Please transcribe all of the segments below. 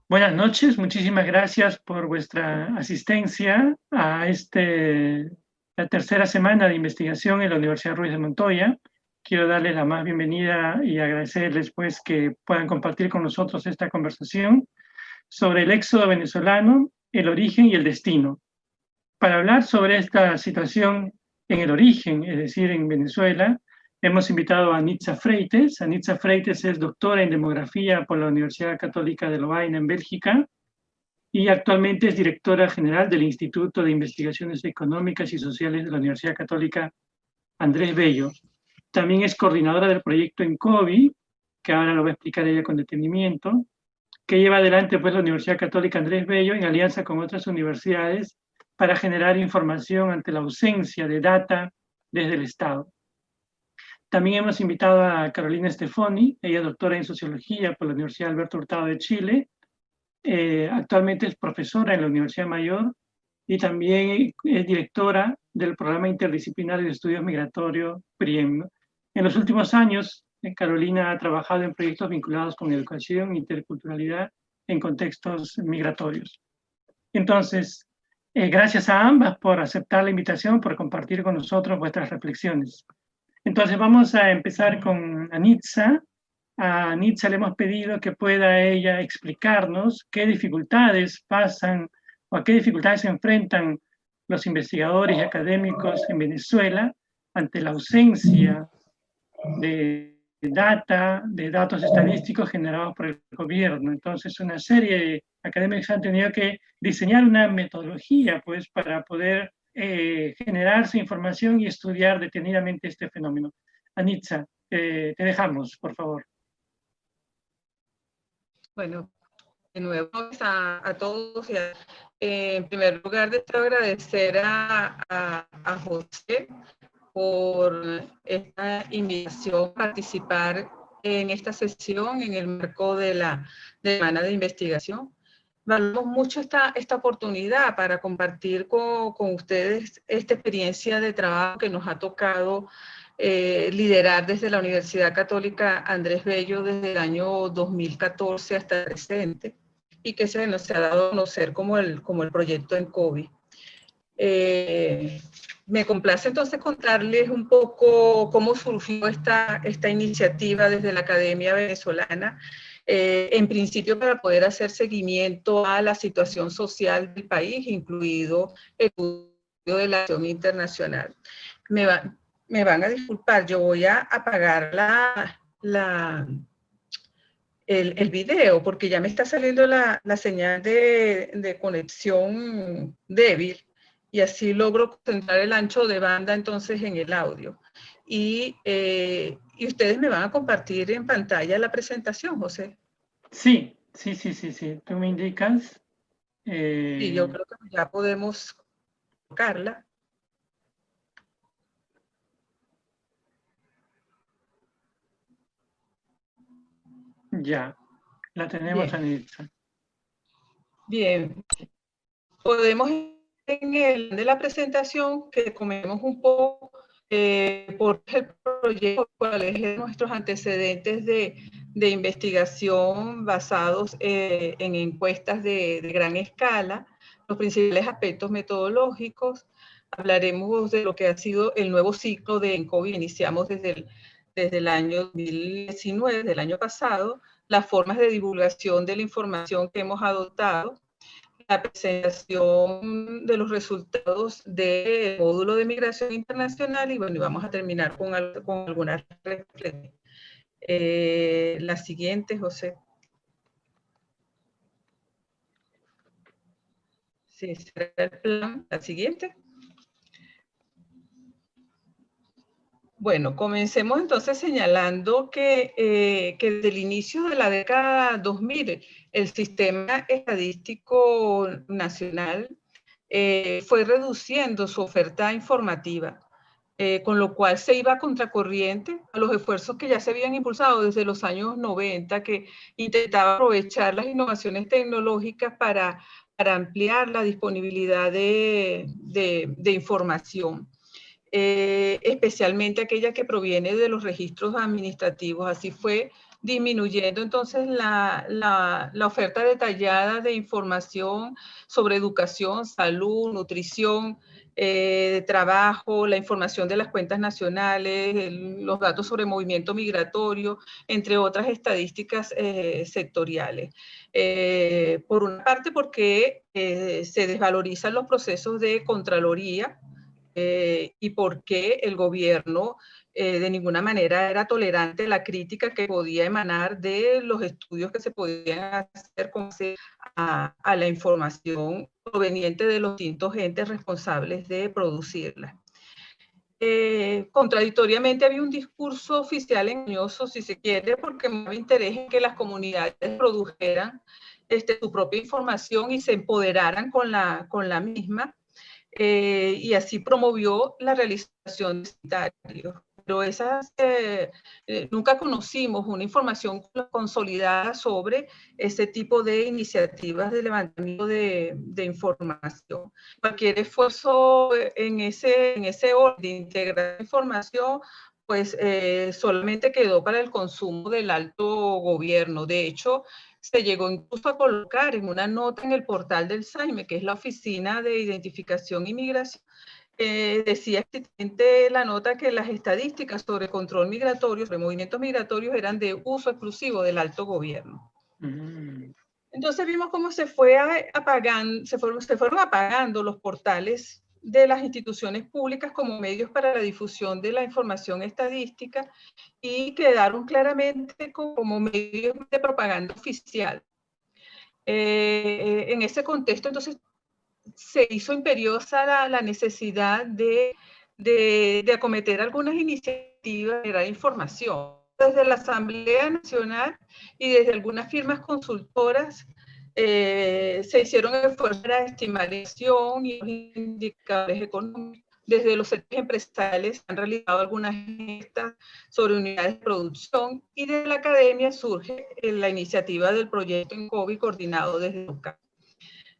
Buenas noches, muchísimas gracias por vuestra asistencia a la tercera semana de investigación en la Universidad Ruiz de Montoya. Quiero darles la más bienvenida y agradecerles pues, que puedan compartir con nosotros esta conversación sobre el éxodo venezolano, el origen y el destino. Para hablar sobre esta situación en el origen, es decir, en Venezuela, hemos invitado a Anitza Freites. Anitza Freites es doctora en demografía por la Universidad Católica de Lovaina en Bélgica y actualmente es directora general del Instituto de Investigaciones Económicas y Sociales de la Universidad Católica Andrés Bello. También es coordinadora del proyecto ENCOVI, que ahora lo va a explicar ella con detenimiento, que lleva adelante pues, la Universidad Católica Andrés Bello en alianza con otras universidades para generar información ante la ausencia de data desde el Estado. También hemos invitado a Carolina Stefoni, ella es doctora en Sociología por la Universidad Alberto Hurtado de Chile, actualmente es profesora en la Universidad Mayor y también es directora del Programa Interdisciplinario de Estudios Migratorios, PRIEM. En los últimos años, Carolina ha trabajado en proyectos vinculados con educación e interculturalidad en contextos migratorios. Entonces, gracias a ambas por aceptar la invitación, por compartir con nosotros vuestras reflexiones. Entonces vamos a empezar con Anitza. A Anitza le hemos pedido que pueda ella explicarnos qué dificultades pasan o a qué dificultades se enfrentan los investigadores y académicos en Venezuela ante la ausencia de datos estadísticos generados por el gobierno. Entonces, una serie de académicos han tenido que diseñar una metodología pues, para poder generarse información y estudiar detenidamente este fenómeno. Anitza, te dejamos, por favor. Bueno, de nuevo a todos. En primer lugar, deseo agradecer a José por esta invitación a participar en esta sesión en el marco de la semana de investigación. Valoramos mucho esta oportunidad para compartir con ustedes esta experiencia de trabajo que nos ha tocado liderar desde la Universidad Católica Andrés Bello desde el año 2014 hasta el presente y que se nos ha dado a conocer como el proyecto ENCOVI. Me complace entonces contarles un poco cómo surgió esta iniciativa desde la Academia Venezolana, en principio para poder hacer seguimiento a la situación social del país, incluido el estudio de la acción internacional. Me van a disculpar, yo voy a apagar el video porque ya me está saliendo la señal de conexión débil y así logro concentrar el ancho de banda entonces en el audio. Y ustedes me van a compartir en pantalla la presentación, José. Sí. Tú me indicas. Sí, yo creo que ya podemos colocarla. Ya, la tenemos, Anitza. Bien. Podemos en el de la presentación que comentemos un poco por el proyecto, cuáles son nuestros antecedentes de investigación basados en encuestas de gran escala, los principales aspectos metodológicos. Hablaremos de lo que ha sido el nuevo ciclo de ENCOVI, iniciamos desde el año 2019, del año pasado, las formas de divulgación de la información que hemos adoptado, la presentación de los resultados del módulo de migración internacional y bueno, y vamos a terminar con algunas reflexiones. La siguiente, José. Sí, será el plan. La siguiente. Bueno, comencemos entonces señalando que desde el inicio de la década 2000, el sistema estadístico nacional fue reduciendo su oferta informativa, con lo cual se iba contracorriente a los esfuerzos que ya se habían impulsado desde los años 90, que intentaba aprovechar las innovaciones tecnológicas para ampliar la disponibilidad de información. especialmente aquella que proviene de los registros administrativos. Así fue disminuyendo entonces la oferta detallada de información sobre educación, salud, nutrición, de trabajo, la información de las cuentas nacionales, los datos sobre movimiento migratorio, entre otras estadísticas sectoriales. Por una parte porque se desvalorizan los procesos de Contraloría, y porque el gobierno de ninguna manera era tolerante a la crítica que podía emanar de los estudios que se podían hacer con a la información proveniente de los distintos entes responsables de producirla. Contradictoriamente había un discurso oficial engañoso, si se quiere, porque me había interés en que las comunidades produjeran su propia información y se empoderaran con la misma. Y así promovió la realización de sanitarios. Pero nunca conocimos una información consolidada sobre ese tipo de iniciativas de levantamiento de información. Cualquier esfuerzo en ese orden de integrar información, pues solamente quedó para el consumo del alto gobierno. De hecho, se llegó incluso a colocar en una nota en el portal del SAIME, que es la Oficina de Identificación y Migración, decía explícitamente la nota que las estadísticas sobre control migratorio, sobre movimientos migratorios, eran de uso exclusivo del alto gobierno. Entonces vimos cómo se fueron apagando los portales de las instituciones públicas como medios para la difusión de la información estadística y quedaron claramente como medios de propaganda oficial. En ese contexto, entonces, se hizo imperiosa la necesidad de acometer algunas iniciativas de generar información. Desde la Asamblea Nacional y desde algunas firmas consultoras se hicieron esfuerzos para estimación y los indicadores económicos. Desde los sectores empresariales han realizado algunas encuestas sobre unidades de producción y de la academia surge la iniciativa del proyecto en COVID coordinado desde LOCAT.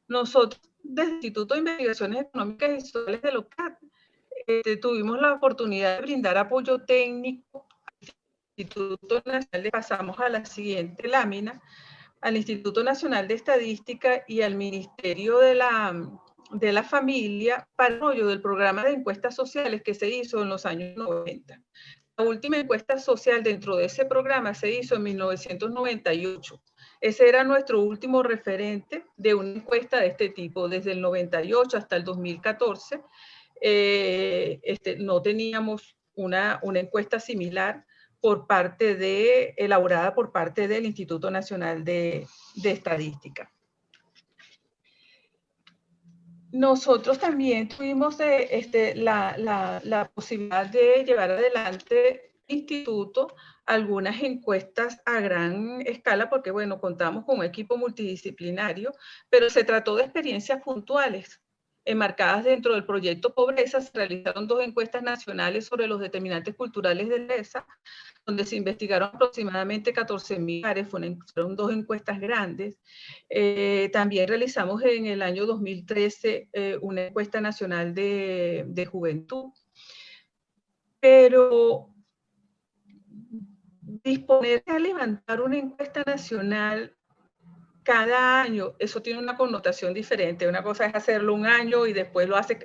Nosotros, desde el Instituto de Investigaciones Económicas y Sociales de LOCAT, tuvimos la oportunidad de brindar apoyo técnico al Instituto Nacional. Pasamos a la siguiente lámina, al Instituto Nacional de Estadística y al Ministerio de la Familia para el desarrollo del programa de encuestas sociales que se hizo en los años 90. La última encuesta social dentro de ese programa se hizo en 1998. Ese era nuestro último referente de una encuesta de este tipo. Desde el 98 hasta el 2014 no teníamos una encuesta similar elaborada por parte del Instituto Nacional de Estadística. Nosotros también tuvimos la posibilidad de llevar adelante el instituto algunas encuestas a gran escala, porque bueno, contamos con un equipo multidisciplinario, pero se trató de experiencias puntuales. Enmarcadas dentro del proyecto Pobreza, se realizaron 2 encuestas nacionales sobre los determinantes culturales de ESA, donde se investigaron aproximadamente 14.000 hogares, fueron 2 encuestas grandes. También realizamos en el año 2013 una encuesta nacional de juventud. Pero disponerse a levantar una encuesta nacional cada año, eso tiene una connotación diferente. Una cosa es hacerlo un año y después lo hace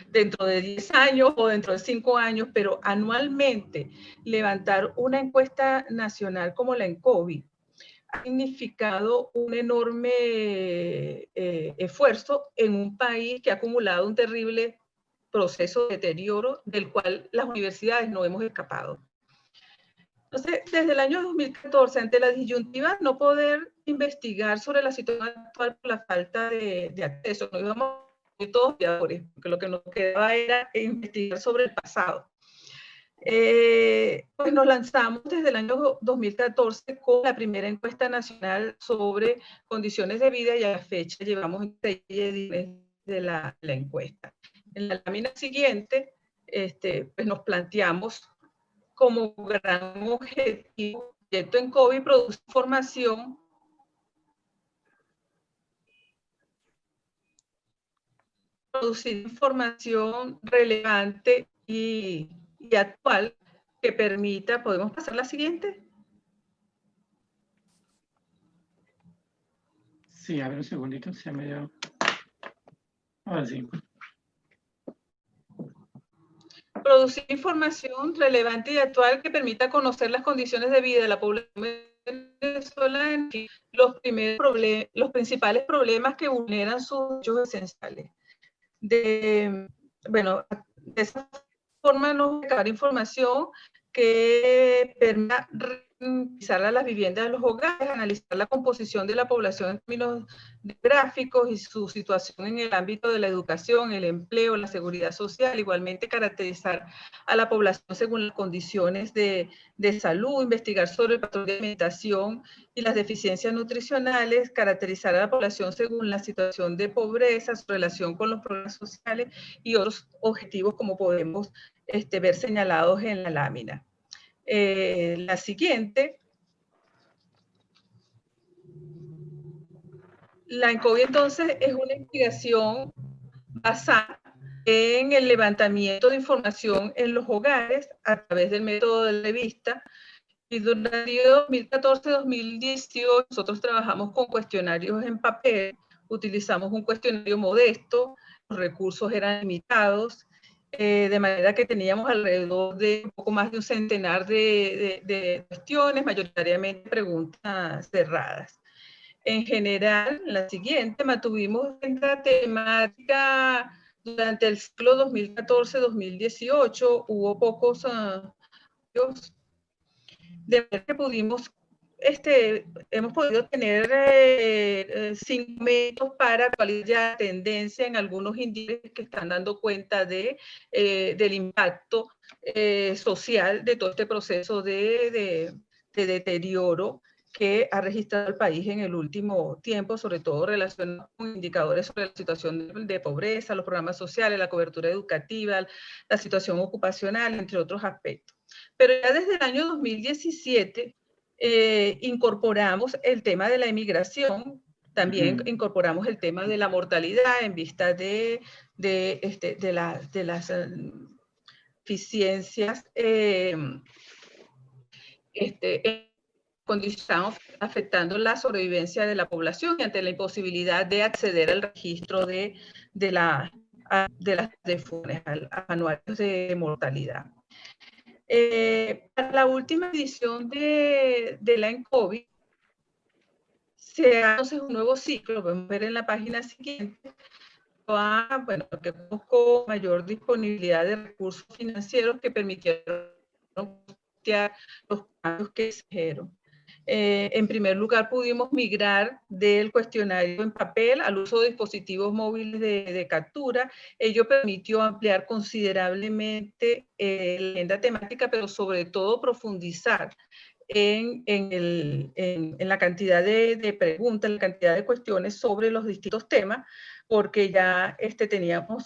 dentro de 10 años o dentro de 5 años, pero anualmente levantar una encuesta nacional como la ENCOVI ha significado un enorme esfuerzo en un país que ha acumulado un terrible proceso de deterioro del cual las universidades no hemos escapado. Entonces, desde el año 2014, ante la disyuntiva no poder investigar sobre la situación actual por la falta de acceso, no íbamos a todos porque lo que nos quedaba era investigar sobre el pasado. Pues nos lanzamos desde el año 2014 con la primera encuesta nacional sobre condiciones de vida y a la fecha llevamos 6 ediciones de la encuesta. En la lámina siguiente, pues nos planteamos como gran objetivo, el proyecto ENCOVI producir información relevante y actual que permita, ¿podemos pasar la siguiente? Sí, a ver un segundito, se me dio. Ahora sí. Producir información relevante y actual que permita conocer las condiciones de vida de la población venezolana y los principales problemas que vulneran sus derechos esenciales. Bueno, de esa forma nos va a dar información que permita revisar a las viviendas de los hogares, analizar la composición de la población en términos gráficos y su situación en el ámbito de la educación, el empleo, la seguridad social, igualmente caracterizar a la población según las condiciones de salud, investigar sobre el patrón de alimentación y las deficiencias nutricionales, caracterizar a la población según la situación de pobreza, su relación con los programas sociales y otros objetivos como podemos ver señalados en la lámina. La siguiente. La ENCOBI entonces es una investigación basada en el levantamiento de información en los hogares a través del método de revista. Y durante el 2014-2018 nosotros trabajamos con cuestionarios en papel, utilizamos un cuestionario modesto, los recursos eran limitados, de manera que teníamos alrededor de un poco más de un centenar de cuestiones, mayoritariamente preguntas cerradas. En general, la siguiente, mantuvimos esta temática durante el ciclo 2014-2018, hubo pocos de manera que hemos podido tener 5 métodos para actualizar la tendencia en algunos índices que están dando cuenta del impacto social de todo este proceso de deterioro que ha registrado el país en el último tiempo, sobre todo relacionado con indicadores sobre la situación de pobreza, los programas sociales, la cobertura educativa, la situación ocupacional, entre otros aspectos. Pero ya desde el año 2017 incorporamos el tema de la emigración, también incorporamos el tema de la mortalidad en vista de las eficiencias condiciones afectando la sobrevivencia de la población y ante la imposibilidad de acceder al registro de las defunciones anuales de mortalidad. Para la última edición de la ENCOBI se hace un nuevo ciclo, podemos ver en la página siguiente, que buscó mayor disponibilidad de recursos financieros que permitieron costear los cambios que se hicieron. En primer lugar, pudimos migrar del cuestionario en papel al uso de dispositivos móviles de captura. Ello permitió ampliar considerablemente la agenda temática, pero sobre todo profundizar en la cantidad de preguntas, en la cantidad de cuestiones sobre los distintos temas, porque ya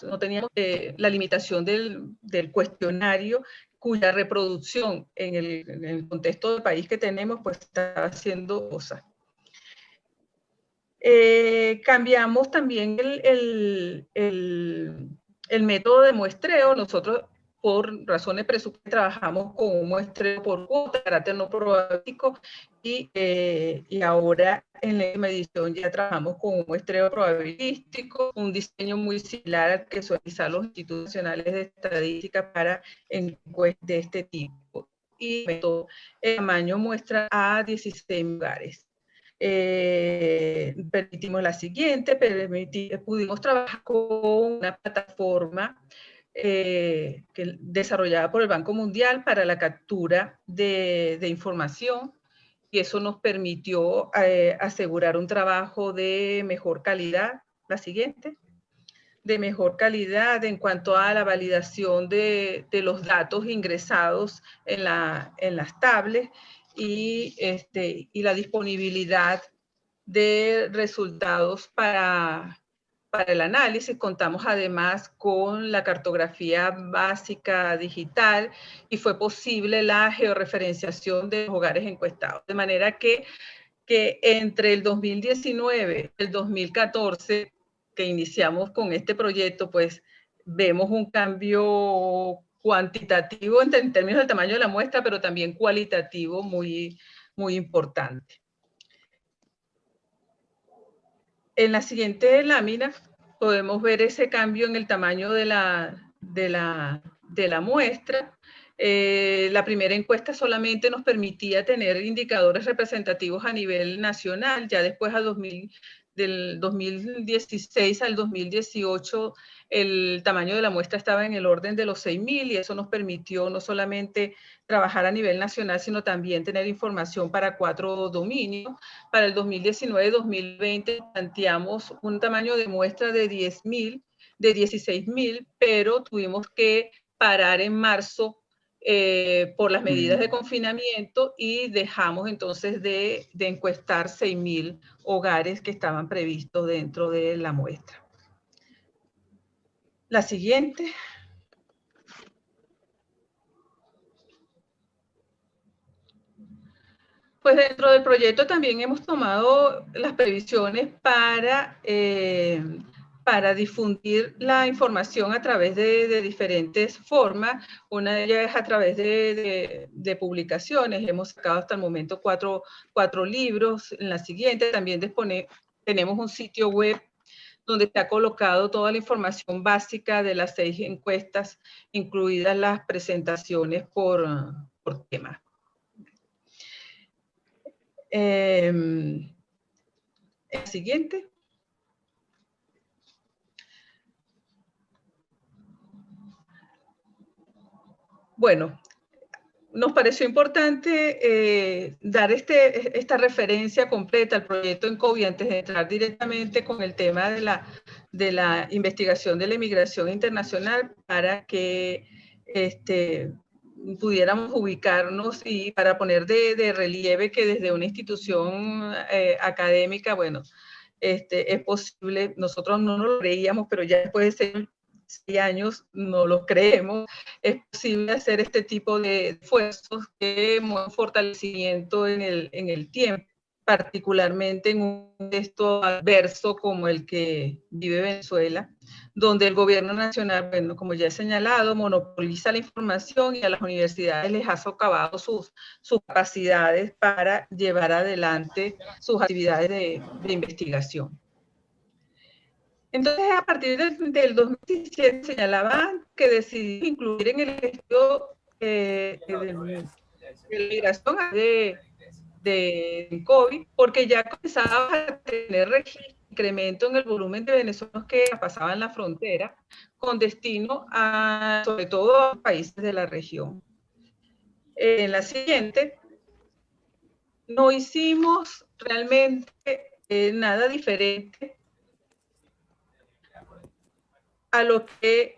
no teníamos la limitación del cuestionario, cuya reproducción en el contexto del país que tenemos, pues está haciendo cosas. Cambiamos también el método de muestreo. Nosotros, por razones presupuestarias, trabajamos con un muestreo por cuota, carácter no probabilístico, y ahora en la última edición ya trabajamos con un muestreo probabilístico, un diseño muy similar al que suelen usar los institutos nacionales de estadística para encuestas de este tipo. Y el tamaño muestra a 16 lugares. Permitimos la siguiente, pudimos trabajar con una plataforma desarrollada por el Banco Mundial para la captura de información, y eso nos permitió asegurar un trabajo de mejor calidad. La siguiente. De mejor calidad en cuanto a la validación de los datos ingresados en las tablets y la disponibilidad de resultados para el análisis. Contamos además con la cartografía básica digital y fue posible la georreferenciación de los hogares encuestados. De manera que entre el 2019 y el 2014, que iniciamos con este proyecto, pues vemos un cambio cuantitativo en términos del tamaño de la muestra, pero también cualitativo muy, muy importante. En la siguiente lámina podemos ver ese cambio en el tamaño de la muestra. La primera encuesta solamente nos permitía tener indicadores representativos a nivel nacional, ya después del 2016 al 2018 el tamaño de la muestra estaba en el orden de los 6.000 y eso nos permitió no solamente trabajar a nivel nacional, sino también tener información para 4 dominios. Para el 2019-2020 planteamos un tamaño de muestra de 16.000, pero tuvimos que parar en marzo por las medidas de confinamiento y dejamos entonces de encuestar 6.000 hogares que estaban previstos dentro de la muestra. La siguiente. Pues dentro del proyecto también hemos tomado las previsiones para difundir la información a través de diferentes formas. Una de ellas es a través de publicaciones. Hemos sacado hasta el momento cuatro libros. En la siguiente también tenemos un sitio web donde está colocado toda la información básica de las 6 encuestas, incluidas las presentaciones por tema. El siguiente. Bueno, nos pareció importante dar esta referencia completa al proyecto ENCOVI antes de entrar directamente con el tema de la investigación de la inmigración internacional para que pudiéramos ubicarnos y para poner de relieve que desde una institución académica, bueno, es posible, nosotros no lo creíamos, pero ya después de 6 años no lo creemos, es posible hacer este tipo de esfuerzos que mueven fortalecimiento en el tiempo, particularmente en un contexto adverso como el que vive Venezuela, donde el gobierno nacional, bueno, como ya he señalado, monopoliza la información y a las universidades les ha socavado sus capacidades para llevar adelante sus actividades de investigación. Entonces, a partir del 2017 señalaban que decidimos incluir en el estudio de la migración de COVID, porque ya comenzaba a tener incremento en el volumen de venezolanos que pasaban la frontera con destino a, sobre todo, a los países de la región. En la siguiente, no hicimos realmente nada diferente a lo que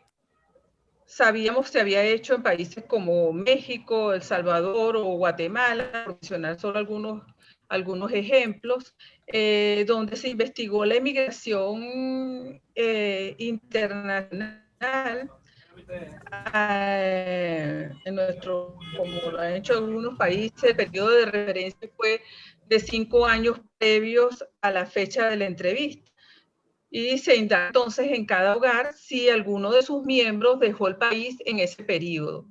sabíamos se había hecho en países como México, El Salvador o Guatemala, por mencionar solo algunos ejemplos, donde se investigó la inmigración internacional en como lo han hecho algunos países. El periodo de referencia fue de 5 años previos a la fecha de la entrevista. Y se indaga entonces en cada hogar si alguno de sus miembros dejó el país en ese periodo.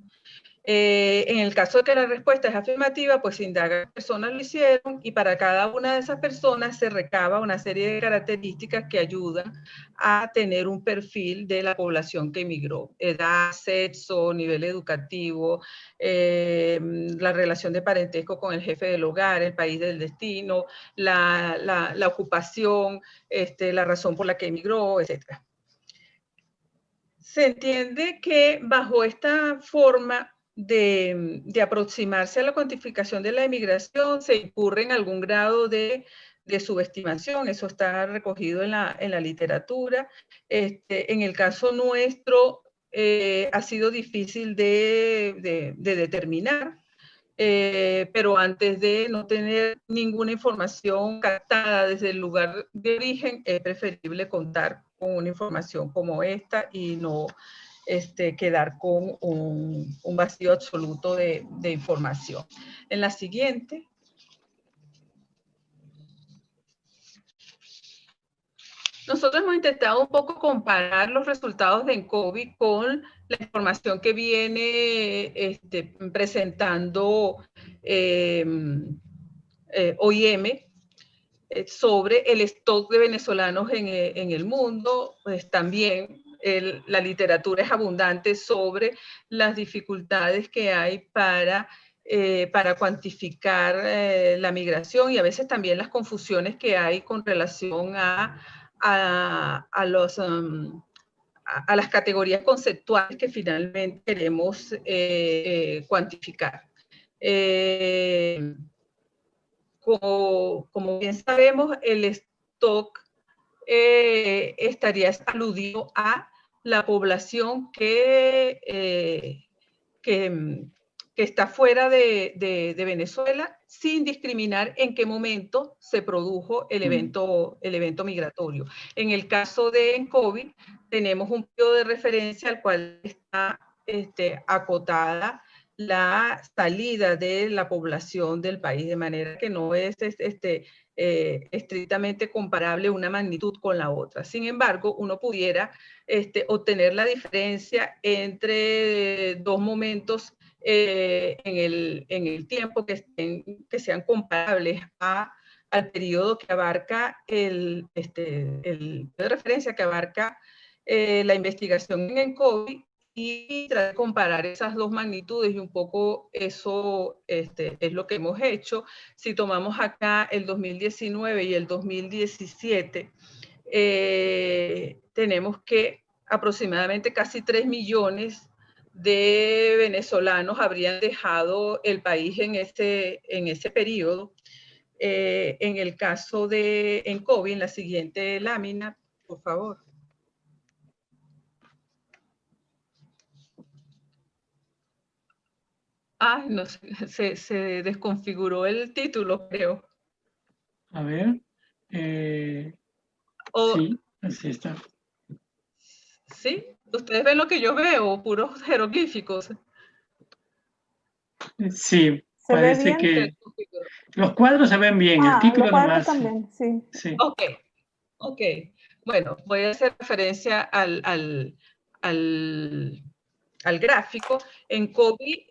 En el caso de que la respuesta es afirmativa, pues se indaga qué personas lo hicieron y para cada una de esas personas se recaba una serie de características que ayudan a tener un perfil de la población que emigró. Edad, sexo, nivel educativo, la relación de parentesco con el jefe del hogar, el país del destino, la ocupación, la razón por la que emigró, etc. Se entiende que bajo esta forma de aproximarse a la cuantificación de la emigración se incurre en algún grado de subestimación. Eso está recogido en la literatura. En el caso nuestro ha sido difícil de determinar, pero antes de no tener ninguna información captada desde el lugar de origen, es preferible contar con una información como esta y no quedar con un vacío absoluto de información. En la siguiente. Nosotros hemos intentado un poco comparar los resultados de ENCOVI con la información que viene presentando OIM sobre el stock de venezolanos en el mundo. Pues también la literatura es abundante sobre las dificultades que hay para cuantificar la migración, y a veces también las confusiones que hay con relación a las categorías conceptuales que finalmente queremos cuantificar. Como bien sabemos, el stock estaría aludido a la población que está fuera de Venezuela, sin discriminar en qué momento se produjo el evento migratorio. En el caso de COVID, tenemos un periodo de referencia al cual está acotada la salida de la población del país, de manera que no es estrictamente comparable una magnitud con la otra. Sin embargo, uno pudiera obtener la diferencia entre dos momentos en el tiempo que sean comparables al periodo que abarca el de referencia que abarca la investigación en COVID, y tratar de comparar esas dos magnitudes, y un poco eso es lo que hemos hecho. Si tomamos acá el 2019 y el 2017, tenemos que aproximadamente casi 3 millones de venezolanos habrían dejado el país en ese periodo. En el caso de COVID, en la siguiente lámina, por favor. Ah, no, se desconfiguró el título, creo. A ver. Sí, así está. ¿Sí? ¿Ustedes ven lo que yo veo? Puros jeroglíficos. Sí, parece que los cuadros se ven bien, el título los nomás. También, sí. Sí. Ok. Bueno, voy a hacer referencia al gráfico. En COVID,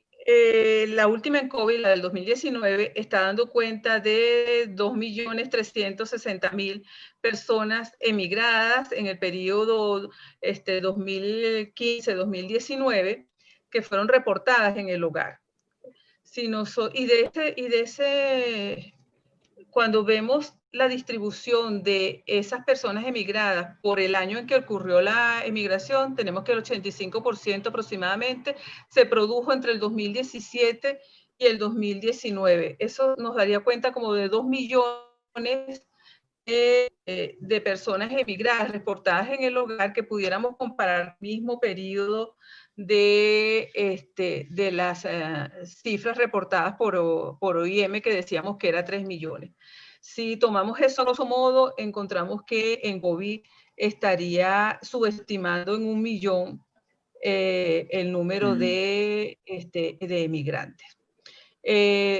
la última en COVID, la del 2019, está dando cuenta de 2.360.000 personas emigradas en el periodo 2015-2019, que fueron reportadas en el hogar. Cuando vemos la distribución de esas personas emigradas por el año en que ocurrió la emigración, tenemos que el 85% aproximadamente se produjo entre el 2017 y el 2019. Eso nos daría cuenta como de 2 millones de personas emigradas reportadas en el hogar, que pudiéramos comparar el mismo periodo de las cifras reportadas por OIM, que decíamos que era 3 millones. Si tomamos eso a grosso modo, encontramos que en COVID estaría subestimando en 1 millón el número de emigrantes.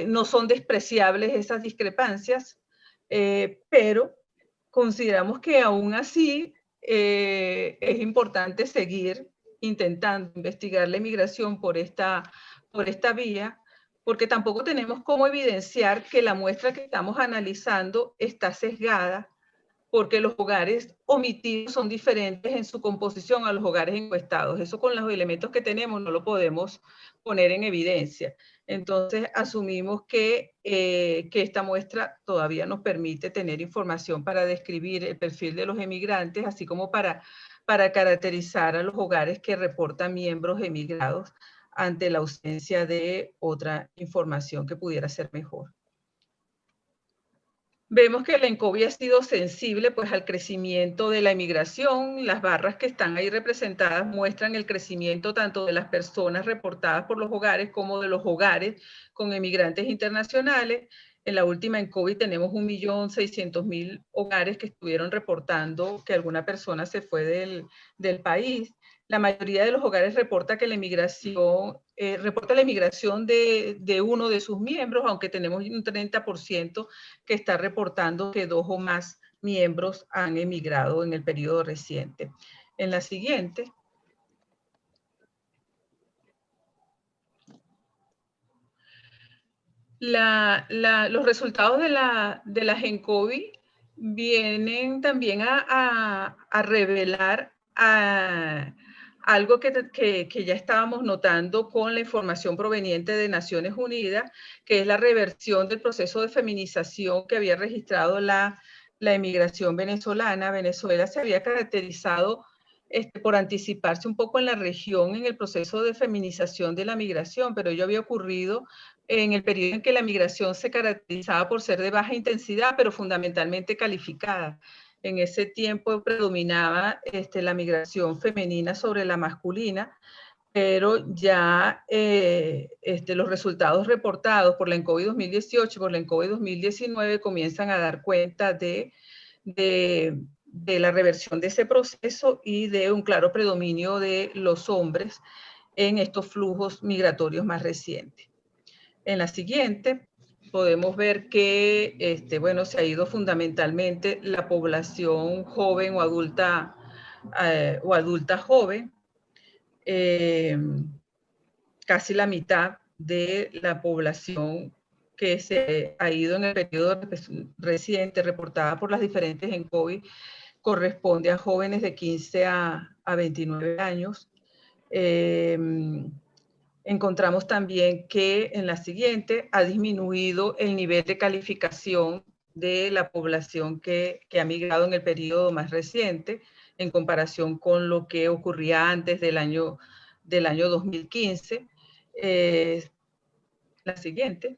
No son despreciables esas discrepancias, pero consideramos que aún así es importante seguir intentando investigar la inmigración por esta vía, porque tampoco tenemos cómo evidenciar que la muestra que estamos analizando está sesgada, porque los hogares omitidos son diferentes en su composición a los hogares encuestados. Eso, con los elementos que tenemos, no lo podemos poner en evidencia. Entonces, asumimos que esta muestra todavía nos permite tener información para describir el perfil de los emigrantes, así como para caracterizar a los hogares que reportan miembros emigrados ante la ausencia de otra información que pudiera ser mejor. Vemos que la ENCOVI ha sido sensible pues al crecimiento de la emigración. Las barras que están ahí representadas muestran el crecimiento tanto de las personas reportadas por los hogares como de los hogares con emigrantes internacionales. En la última ENCOVI tenemos 1.600.000 hogares que estuvieron reportando que alguna persona se fue del país. La mayoría de los hogares reporta que la emigración de uno de sus miembros, aunque tenemos un 30% que está reportando que 2 o más miembros han emigrado en el periodo reciente. En la siguiente. Los resultados de la GENCOBI vienen también a revelar algo que ya estábamos notando con la información proveniente de Naciones Unidas, que es la reversión del proceso de feminización que había registrado la emigración venezolana. Venezuela se había caracterizado por anticiparse un poco en la región en el proceso de feminización de la migración, pero ello había ocurrido en el periodo en que la migración se caracterizaba por ser de baja intensidad, pero fundamentalmente calificada. En ese tiempo predominaba la migración femenina sobre la masculina, pero ya los resultados reportados por la ENCOBI 2018 y por la ENCOBI 2019 comienzan a dar cuenta de la reversión de ese proceso y de un claro predominio de los hombres en estos flujos migratorios más recientes. En la siguiente podemos ver que se ha ido fundamentalmente la población joven o adulta joven, casi la mitad de la población que se ha ido en el periodo reciente reportada por las diferentes ENCOBI corresponde a jóvenes de 15 a 29 años. Encontramos también que en la siguiente ha disminuido el nivel de calificación de la población que ha migrado en el periodo más reciente en comparación con lo que ocurría antes del año 2015. La siguiente.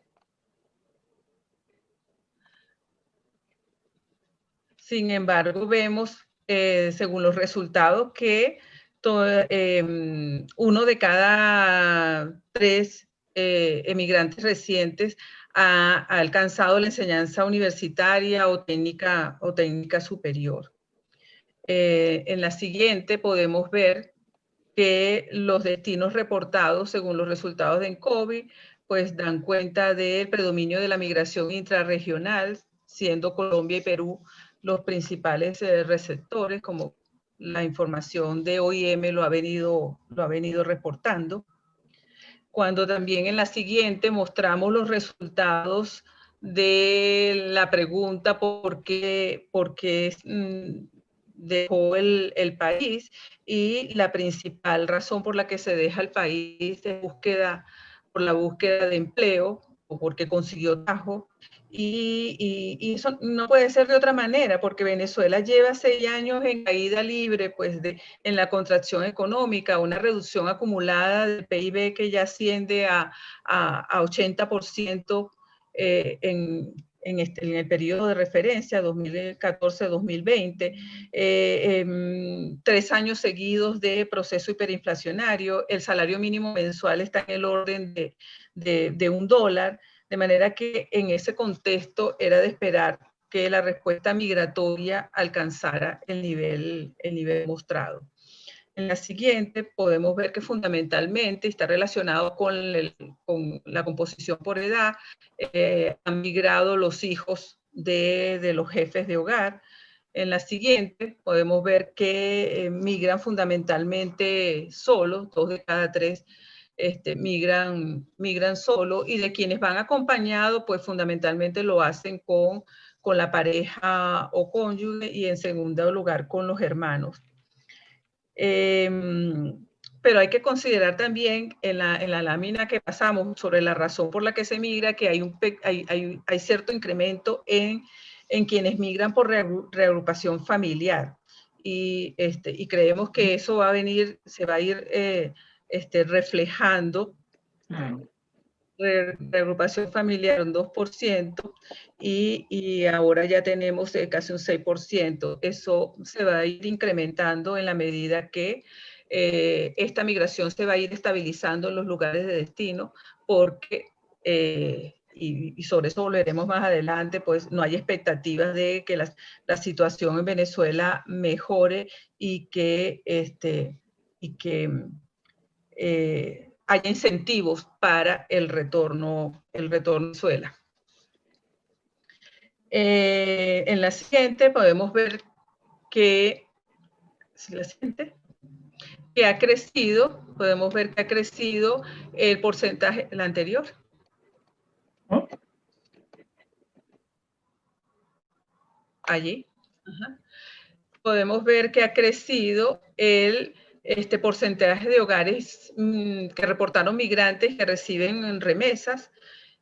Sin embargo, vemos, según los resultados, que uno de cada 3 emigrantes recientes ha alcanzado la enseñanza universitaria o técnica superior. En la siguiente podemos ver que los destinos reportados según los resultados de ENCOBI pues dan cuenta del predominio de la migración intrarregional, siendo Colombia y Perú los principales receptores, como la información de OIM lo ha venido reportando. Cuando también en la siguiente mostramos los resultados de la pregunta ¿por qué dejó el país? Y la principal razón por la que se deja el país es por la búsqueda de empleo o porque consiguió trabajo. Y eso no puede ser de otra manera, porque Venezuela lleva 6 años en caída libre, pues en la contracción económica, una reducción acumulada del PIB que ya asciende a 80% en el periodo de referencia, 2014-2020, 3 años seguidos de proceso hiperinflacionario, el salario mínimo mensual está en el orden de $1, de manera que en ese contexto era de esperar que la respuesta migratoria alcanzara el nivel mostrado. En la siguiente podemos ver que fundamentalmente está relacionado con la composición por edad. Han migrado los hijos de los jefes de hogar. En la siguiente podemos ver que migran fundamentalmente solos, 2 de cada 3 migran solo, y de quienes van acompañados, pues fundamentalmente lo hacen con la pareja o cónyuge y en segundo lugar con los hermanos. Pero hay que considerar también en la lámina que pasamos sobre la razón por la que se migra, que hay cierto incremento en quienes migran por reagrupación familiar. Y creemos que eso se va a ir reflejando. Reagrupación familiar un 2% y ahora ya tenemos casi un 6%. Eso se va a ir incrementando en la medida que esta migración se va a ir estabilizando en los lugares de destino, porque, y sobre eso volveremos más adelante, pues no hay expectativas de que la situación en Venezuela mejore y que hay incentivos para el retorno a Venezuela. En la siguiente podemos ver que ha crecido, podemos ver que ha crecido el porcentaje, la anterior. Allí. Ajá. Podemos ver que ha crecido el porcentaje de hogares que reportaron migrantes que reciben remesas.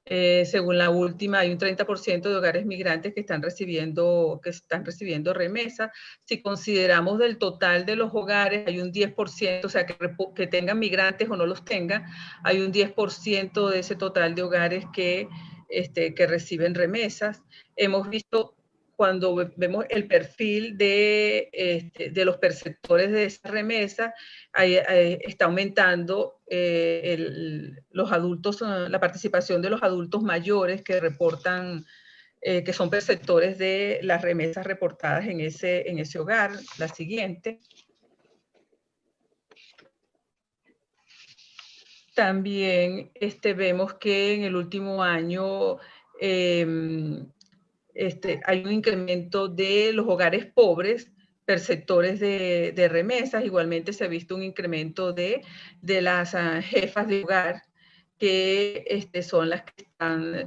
Según la última, hay un 30% de hogares migrantes que están recibiendo remesas. Si consideramos del total de los hogares, hay un 10%, o sea, que tengan migrantes o no los tengan, hay un 10% de ese total de hogares que reciben remesas. Hemos visto, cuando vemos el perfil de los perceptores de esa remesa, está aumentando los adultos, la participación de los adultos mayores que reportan, que son perceptores de las remesas reportadas en ese hogar. La siguiente. También vemos que en el último año hay un incremento de los hogares pobres, perceptores de remesas. Igualmente se ha visto un incremento de las jefas de hogar, que son las que están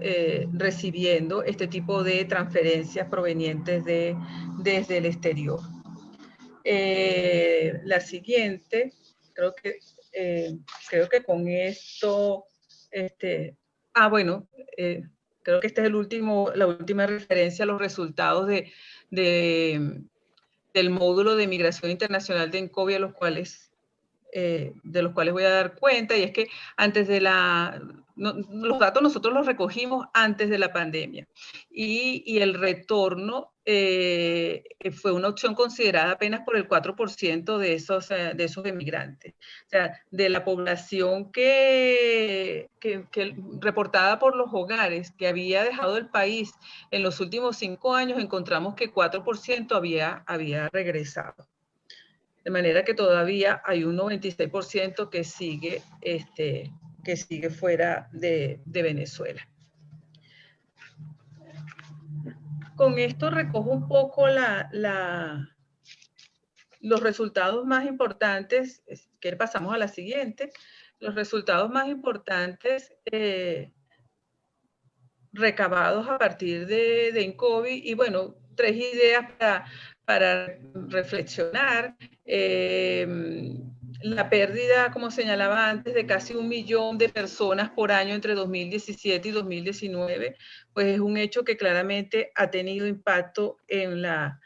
recibiendo este tipo de transferencias provenientes desde el exterior. La siguiente, creo que con esto, creo que esta es la última referencia a los resultados del módulo de migración internacional de ENCOVI, de los cuales voy a dar cuenta, y es que antes de los datos nosotros los recogimos antes de la pandemia, y el retorno fue una opción considerada apenas por el 4% de esos emigrantes. O sea, de la población que reportada por los hogares que había dejado el país en los últimos 5 años, encontramos que 4% había regresado. De manera que todavía hay un 96% que sigue fuera de Venezuela. Con esto recojo un poco los resultados más importantes, que pasamos a la siguiente, los resultados más importantes recabados a partir de ENCOVI, y bueno, 3 ideas para reflexionar. La pérdida, como señalaba antes, de casi 1 millón de personas por año entre 2017 y 2019, pues es un hecho que claramente ha tenido impacto en la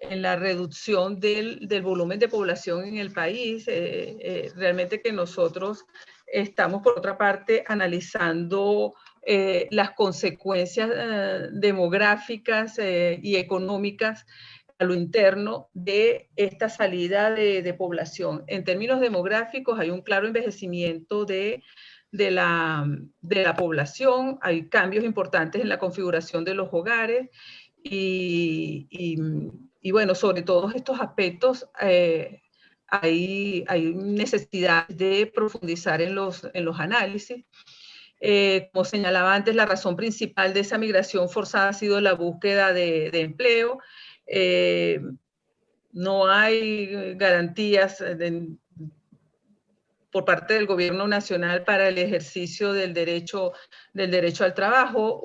reducción del volumen de población en el país. Realmente que nosotros estamos, por otra parte, analizando las consecuencias demográficas y económicas a lo interno de esta salida de población. En términos demográficos, hay un claro envejecimiento de la población, hay cambios importantes en la configuración de los hogares, y bueno, sobre todos estos aspectos hay necesidad de profundizar en los análisis. Como señalaba antes, la razón principal de esa migración forzada ha sido la búsqueda de empleo. No hay garantías por parte del gobierno nacional para el ejercicio del derecho al trabajo.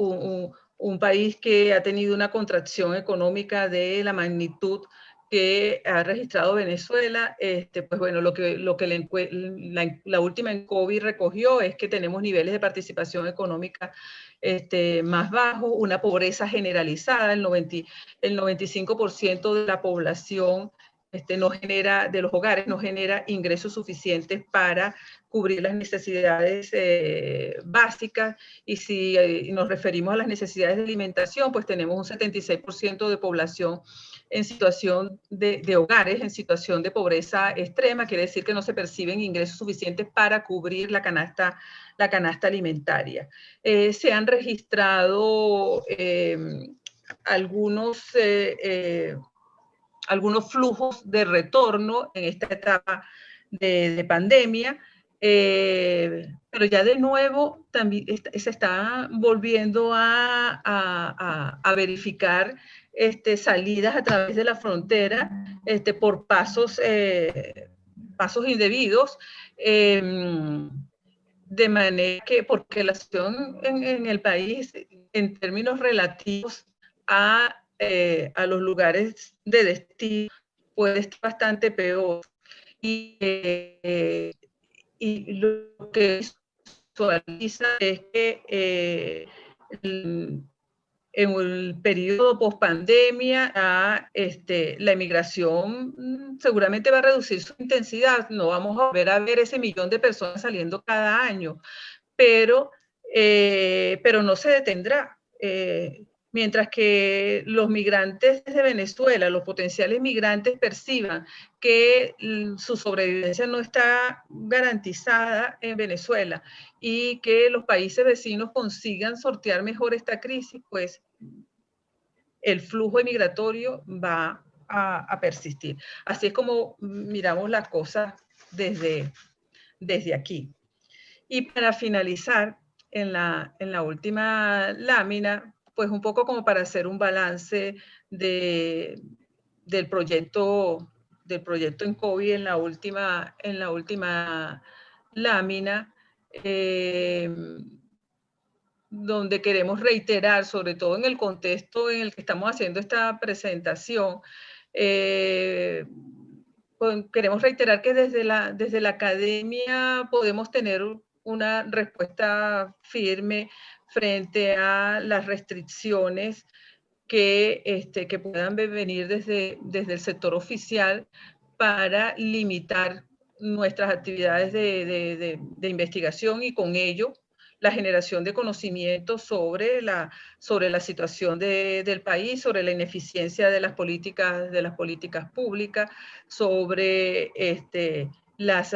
Un país que ha tenido una contracción económica de la magnitud que ha registrado Venezuela, pues bueno, lo que la última ENCOVI recogió es que tenemos niveles de participación económica más bajos, una pobreza generalizada. El 95% de la población de los hogares no genera ingresos suficientes para cubrir las necesidades básicas, y si nos referimos a las necesidades de alimentación, pues tenemos un 76% de población en situación de hogares en situación de pobreza extrema. Quiere decir que no se perciben ingresos suficientes para cubrir la canasta alimentaria. Se han registrado algunos flujos de retorno en esta etapa de pandemia, pero ya de nuevo también se está volviendo a verificar salidas a través de la frontera por pasos indebidos. de manera que, porque la situación en el país, en términos relativos a los lugares de destino, puede estar bastante peor. Y lo que visualiza es que en el periodo post-pandemia, la emigración seguramente va a reducir su intensidad. No vamos a volver a ver ese millón de personas saliendo cada año, pero no se detendrá. Mientras que los migrantes de Venezuela, los potenciales migrantes, perciban que su sobrevivencia no está garantizada en Venezuela y que los países vecinos consigan sortear mejor esta crisis, pues el flujo migratorio va a persistir. Así es como miramos las cosas desde aquí. Y para finalizar, en la última lámina, pues un poco como para hacer un balance del proyecto en COVID en la última lámina, donde queremos reiterar, sobre todo en el contexto en el que estamos haciendo esta presentación, pues queremos reiterar que desde la academia podemos tener una respuesta firme frente a las restricciones que puedan venir desde el sector oficial para limitar nuestras actividades de investigación y con ello la generación de conocimiento sobre la situación del país, sobre la ineficiencia de las políticas públicas, sobre las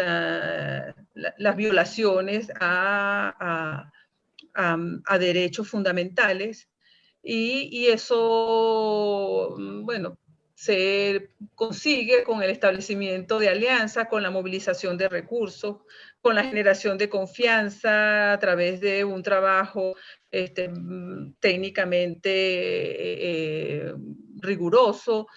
violaciones a derechos fundamentales. Y eso, bueno, se consigue con el establecimiento de alianzas, con la movilización de recursos, con la generación de confianza a través de un trabajo técnicamente riguroso,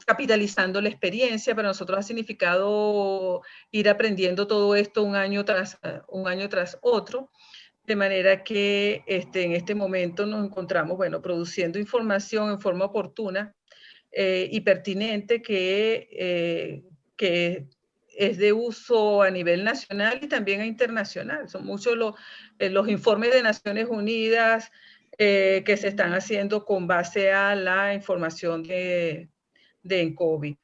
capitalizando la experiencia. Para nosotros ha significado ir aprendiendo todo esto un año tras otro. De manera que en este momento nos encontramos, bueno, produciendo información en forma oportuna y pertinente que es de uso a nivel nacional y también internacional. Son muchos los informes de Naciones Unidas que se están haciendo con base a la información de ENCOVI.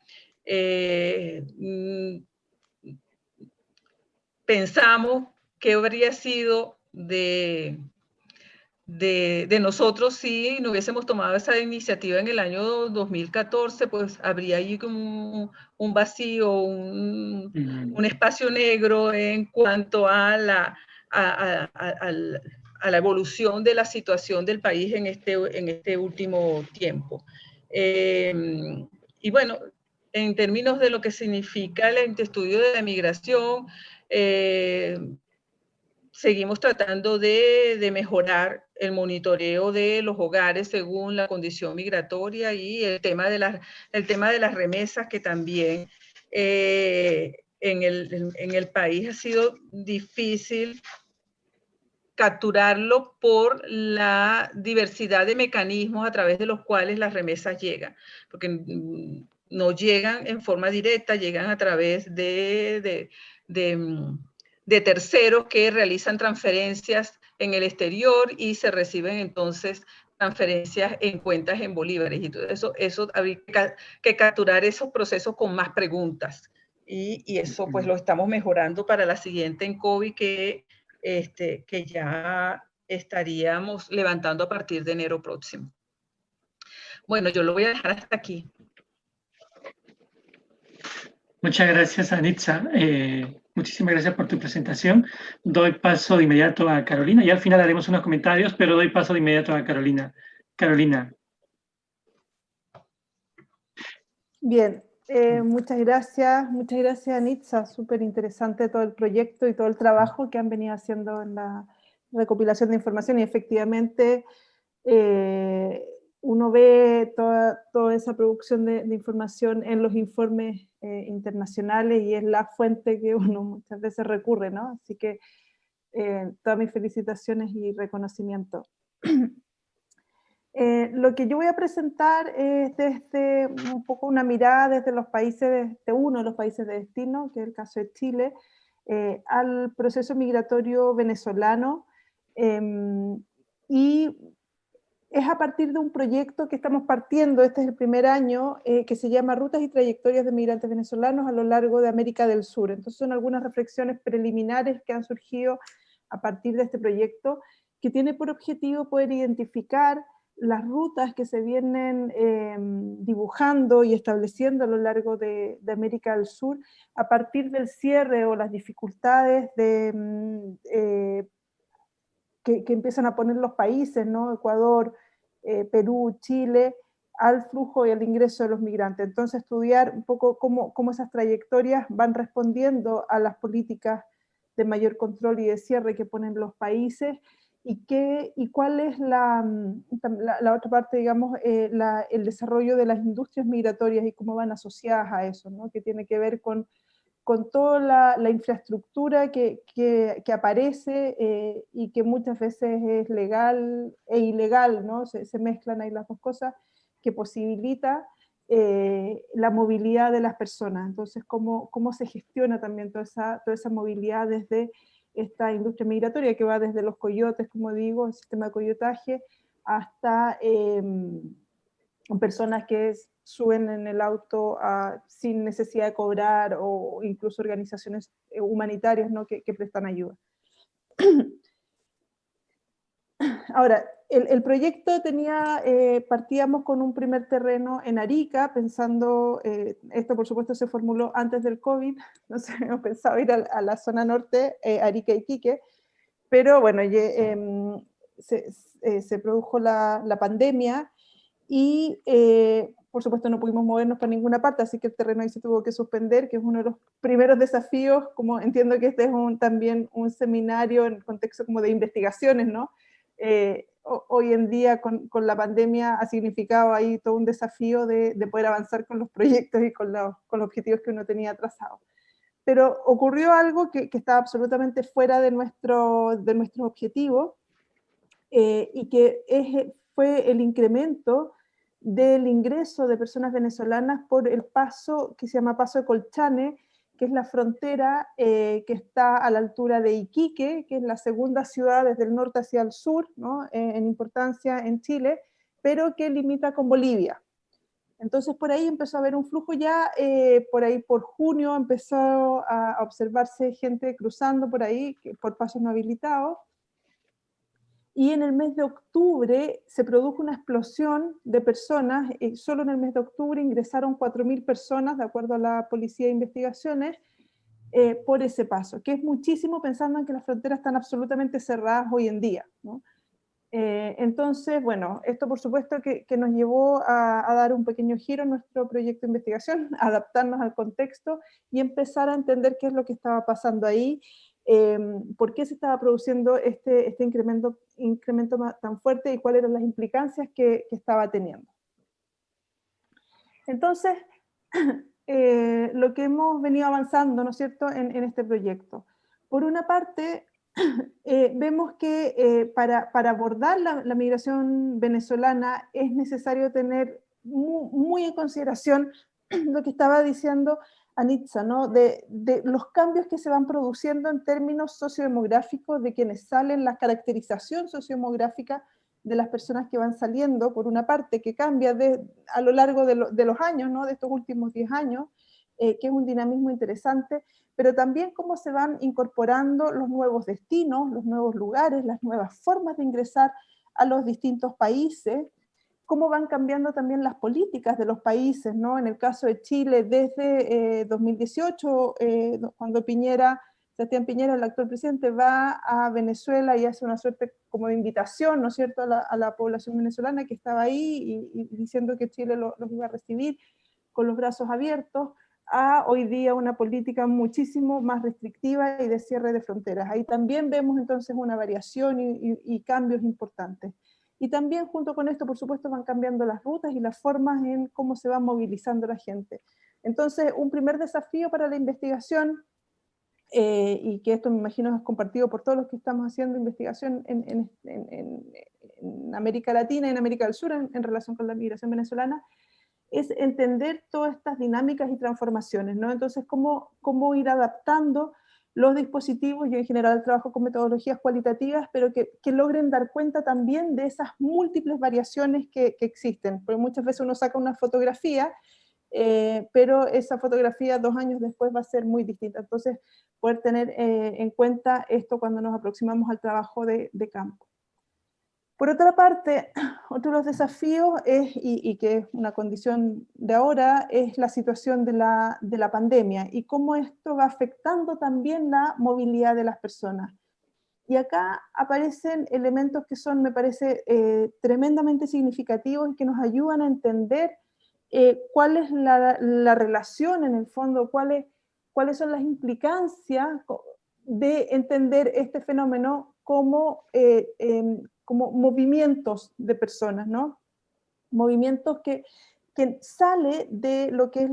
Pensamos que habría sido de nosotros si no hubiésemos tomado esa iniciativa en el año 2014, pues habría ahí como un vacío, un espacio negro en cuanto a la evolución de la situación del país en este último tiempo. Y bueno, en términos de lo que significa el estudio de la migración, seguimos tratando de mejorar el monitoreo de los hogares según la condición migratoria y el tema de las remesas, que también en el país ha sido difícil capturarlo por la diversidad de mecanismos a través de los cuales las remesas llegan, porque no llegan en forma directa, llegan a través de terceros que realizan transferencias en el exterior y se reciben entonces transferencias en cuentas en bolívares. Y todo eso habría que capturar esos procesos con más preguntas. Y eso pues lo estamos mejorando para la siguiente ENCOVI que ya estaríamos levantando a partir de enero próximo. Bueno, yo lo voy a dejar hasta aquí. Muchas gracias, Anitza. Muchísimas gracias por tu presentación. Doy paso de inmediato a Carolina y al final haremos unos comentarios, pero doy paso de inmediato a Carolina. Carolina. Bien, muchas gracias Anitza. Súper interesante todo el proyecto y todo el trabajo que han venido haciendo en la recopilación de información, y efectivamente uno ve toda esa producción de información en los informes internacionales y es la fuente que uno muchas veces recurre, ¿no? Así que todas mis felicitaciones y reconocimiento. Lo que yo voy a presentar es desde un poco una mirada desde los países, de uno de los países de destino, que es el caso de Chile, al proceso migratorio venezolano, y es a partir de un proyecto que estamos partiendo, este es el primer año, que se llama Rutas y Trayectorias de Migrantes Venezolanos a lo largo de América del Sur. Entonces son algunas reflexiones preliminares que han surgido a partir de este proyecto, que tiene por objetivo poder identificar las rutas que se vienen dibujando y estableciendo a lo largo de América del Sur a partir del cierre o las dificultades que empiezan a poner los países, ¿no? Ecuador, Perú, Chile, al flujo y al ingreso de los migrantes. Entonces, estudiar un poco cómo esas trayectorias van respondiendo a las políticas de mayor control y de cierre que ponen los países, y cuál es la otra parte, digamos, el desarrollo de las industrias migratorias y cómo van asociadas a eso, ¿no? Que tiene que ver con toda la infraestructura que aparece y que muchas veces es legal e ilegal, ¿no? Se mezclan ahí las dos cosas, que posibilita la movilidad de las personas. Entonces, cómo se gestiona también toda esa movilidad desde esta industria migratoria que va desde los coyotes, como digo, el sistema de coyotaje, hasta personas que suben en el auto sin necesidad de cobrar, o incluso organizaciones humanitarias, ¿no? que prestan ayuda. Ahora, el proyecto partíamos con un primer terreno en Arica, pensando, esto por supuesto se formuló antes del COVID, no sé, hemos pensado ir a la zona norte, Arica y Iquique, pero bueno, se produjo la pandemia, y por supuesto no pudimos movernos para ninguna parte, así que el terreno ahí se tuvo que suspender, que es uno de los primeros desafíos, como entiendo que este es también un seminario en contexto como de investigaciones, ¿no? Hoy en día con la pandemia ha significado ahí todo un desafío de poder avanzar con los proyectos y con los objetivos que uno tenía trazados. Pero ocurrió algo que estaba absolutamente fuera de nuestro objetivo, y que fue el incremento del ingreso de personas venezolanas por el paso que se llama Paso de Colchane, que es la frontera que está a la altura de Iquique, que es la segunda ciudad desde el norte hacia el sur, ¿no? En importancia en Chile, pero que limita con Bolivia. Entonces por ahí empezó a haber un flujo ya, por ahí por junio empezó a observarse gente cruzando por ahí, por pasos no habilitados, y en el mes de octubre se produjo una explosión de personas. Solo en el mes de octubre ingresaron 4.000 personas, de acuerdo a la Policía de Investigaciones, por ese paso, que es muchísimo pensando en que las fronteras están absolutamente cerradas hoy en día, ¿no? Entonces, bueno, esto por supuesto que nos llevó a dar un pequeño giro en nuestro proyecto de investigación, adaptarnos al contexto y empezar a entender qué es lo que estaba pasando ahí, por qué se estaba produciendo este incremento tan fuerte y cuáles eran las implicancias que estaba teniendo. Entonces, lo que hemos venido avanzando, ¿no es cierto?, en este proyecto. Por una parte, vemos que para abordar la migración venezolana es necesario tener muy en consideración lo que estaba diciendo Anitza, ¿no? De los cambios que se van produciendo en términos sociodemográficos, de quienes salen, la caracterización sociodemográfica de las personas que van saliendo, por una parte, que cambia a lo largo de los años, ¿no? De estos últimos 10 años, que es un dinamismo interesante, pero también cómo se van incorporando los nuevos destinos, los nuevos lugares, las nuevas formas de ingresar a los distintos países, cómo van cambiando también las políticas de los países, ¿no? En el caso de Chile, desde 2018, cuando Sebastián Piñera, el actual presidente, va a Venezuela y hace una suerte como de invitación, ¿no es cierto?, a la población venezolana que estaba ahí, y diciendo que Chile los iba a recibir con los brazos abiertos, a hoy día una política muchísimo más restrictiva y de cierre de fronteras. Ahí también vemos entonces una variación y cambios importantes. Y también junto con esto, por supuesto, van cambiando las rutas y las formas en cómo se va movilizando la gente. Entonces, un primer desafío para la investigación y que esto me imagino es compartido por todos los que estamos haciendo investigación en América Latina y en América del Sur en relación con la migración venezolana, es entender todas estas dinámicas y transformaciones, ¿no? Entonces, cómo ir adaptando los dispositivos. Yo en general trabajo con metodologías cualitativas, pero que logren dar cuenta también de esas múltiples variaciones que existen, porque muchas veces uno saca una fotografía, pero esa fotografía 2 años después va a ser muy distinta. Entonces, poder tener en cuenta esto cuando nos aproximamos al trabajo de campo. Por otra parte, otro de los desafíos es, y que es una condición de ahora, es la situación de la pandemia y cómo esto va afectando también la movilidad de las personas. Y acá aparecen elementos que son, me parece, tremendamente significativos y que nos ayudan a entender cuál es la relación en el fondo, cuáles son las implicancias de entender este fenómeno como movimientos de personas, ¿no? Movimientos que sale de lo que es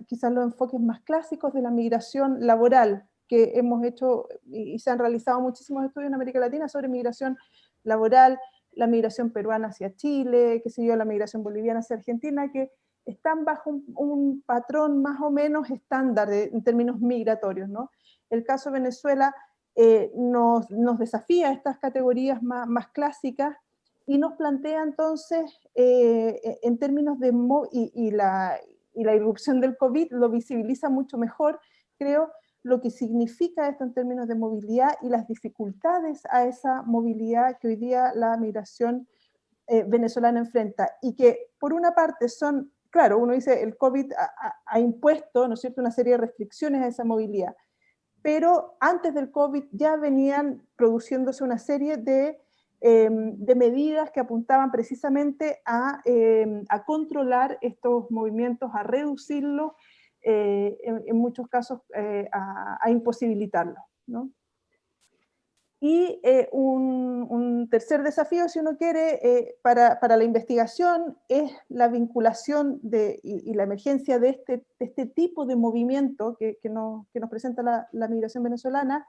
quizás los enfoques más clásicos de la migración laboral, que hemos hecho y se han realizado muchísimos estudios en América Latina sobre migración laboral, la migración peruana hacia Chile, qué sé yo, la migración boliviana hacia Argentina, que están bajo un patrón más o menos estándar en términos migratorios, ¿no? El caso de Venezuela nos desafía estas categorías más clásicas y nos plantea entonces, en términos de, y la irrupción del COVID lo visibiliza mucho mejor, creo, lo que significa esto en términos de movilidad y las dificultades a esa movilidad que hoy día la migración venezolana enfrenta. Y que por una parte son, claro, uno dice, el COVID ha impuesto, ¿no es cierto?, una serie de restricciones a esa movilidad, pero antes del COVID ya venían produciéndose una serie de medidas que apuntaban precisamente a controlar estos movimientos, a reducirlos, en muchos casos a imposibilitarlos, ¿no? Y un tercer desafío, si uno quiere, para la investigación es la vinculación y la emergencia de este tipo de movimiento que nos presenta la migración venezolana,